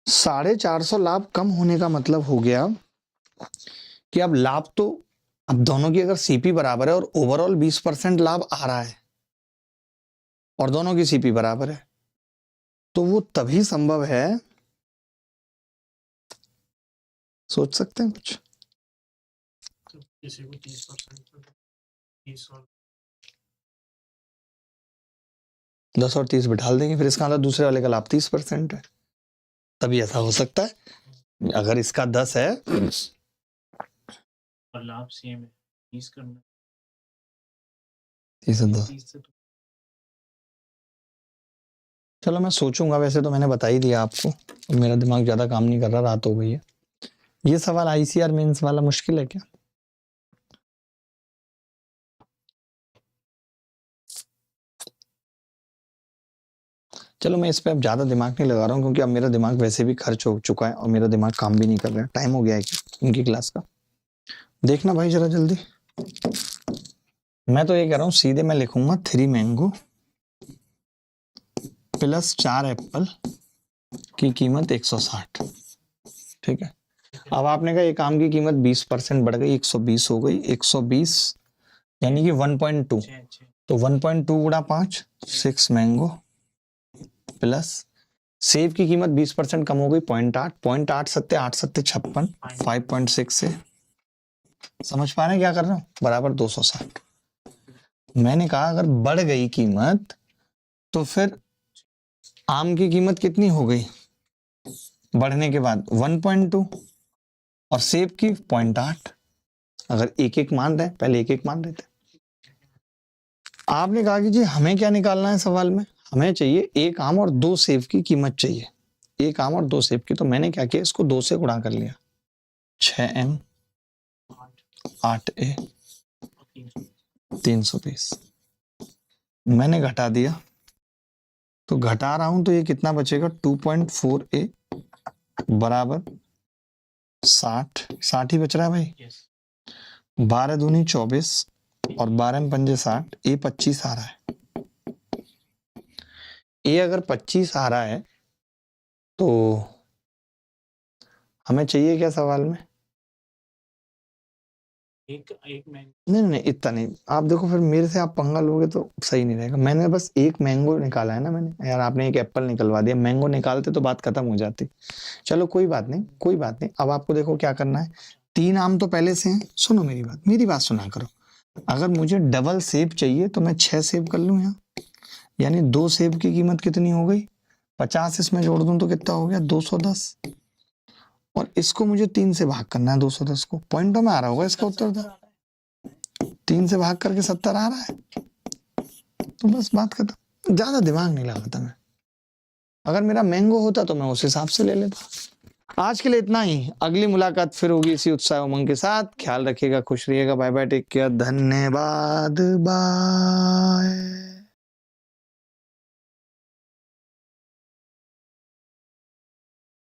S1: 450 लाभ कम होने का मतलब हो गया कि अब लाभ तो, अब दोनों की अगर सीपी बराबर है और ओवरऑल 20% लाभ आ रहा है और दोनों की सीपी बराबर है, तो वो तभी संभव है। सोच सकते हैं कुछ?
S2: किसी को 30%, 30 और
S1: 10 और 30 बिठा देंगे, फिर इसका मतलब दूसरे वाले का लाभ 30% है, तभी ऐसा हो सकता है। अगर इसका 10 है
S2: और लाभ सेम है, 30 करना,
S1: 30 और 10।
S2: 30 से तो
S1: चलो मैं सोचूंगा, वैसे तो मैंने बता ही दिया आपको, मेरा दिमाग ज्यादा काम नहीं कर रहा, रात हो गई है। ये सवाल आईसीआर मेंस वाला मुश्किल है क्या? चलो मैं इस पे अब ज्यादा दिमाग नहीं लगा रहा हूँ, क्योंकि अब मेरा दिमाग वैसे भी खर्च हो चुका है और मेरा दिमाग काम भी नहीं कर रहा है। टाइम हो गया है क्या इनकी क्लास का? देखना भाई जरा जल्दी। मैं तो ये कह रहा हूँ, सीधे मैं लिखूंगा 3 मैंगो प्लस 4 एप्पल की कीमत 160। ठीक है। अब आपने कहा एक आम की कीमत 20% बढ़ गई, 120 हो गई। 120 यानी कि 1.2,
S2: 6
S1: तो 1.2 गुणा 5, 6 मैंगो प्लस सेब की कीमत 20% कम हो गई, 0.8, 0.8 सत्ते 8 सत्ते 56, 5.6 से समझ पा रहे हैं क्या कर रहा हूं, बराबर 260। मैंने कहा अगर बढ़ गई कीमत तो फिर आम की कीमत कितनी हो गई बढ़ने के बाद? 1.2 और सेब की 0.8। अगर एक एक मान रहे, पहले एक एक मान रहे थे। आपने कहा कि जी हमें क्या निकालना है सवाल में, हमें चाहिए एक आम और 2 सेब की कीमत चाहिए, एक आम और 2 सेब की। तो मैंने क्या किया, इसको 2 से गुणा कर लिया, 6m 8a 320। मैंने घटा दिया, तो घटा रहा हूं तो ये कितना बचेगा, 2.4a बराबर 60 ही बच रहा है भाई। 12 दूनी 24 और 12 में पंजे 60, ए 25 आ रहा है। ए अगर 25 आ रहा है तो हमें चाहिए क्या सवाल में?
S2: एक
S1: नहीं इतना नहीं। आप देखो फिर मेरे से आप पंगा लोगे तो सही नहीं रहेगा। मैंने बस एक मैंगो निकाला है ना मैंने, यार आपने एक एप्पल निकलवा दिया। मैंगो निकालते तो बात खत्म हो जाती। चलो कोई बात नहीं, कोई बात नहीं। अब आपको देखो क्या करना है, 3 आम तो पहले से हैं। सुनो मेरी बात सुना करो। अगर मुझे डबल सेब चाहिए तो मैं 6 सेब कर लूं यहाँ, यानी 2 सेब की कीमत कितनी हो गई, 50 इसमें जोड़ दूं तो कितना हो गया, 210। और इसको मुझे 3 से भाग करना है, 210 को। पॉइंटों में आ रहा होगा इसका उत्तर, 3 से भाग करके 70 आ रहा है, तो बस बात खत्म। ज्यादा दिमाग नहीं लगाता मैं। अगर मेरा मैंगो होता तो मैं उस हिसाब से ले लेता। आज के लिए इतना ही, अगली मुलाकात फिर होगी इसी उत्साह उमंग के साथ। ख्याल रखिएगा, खुश रहिएगा, बाय बाय, टेक केयर, धन्यवाद, बाय।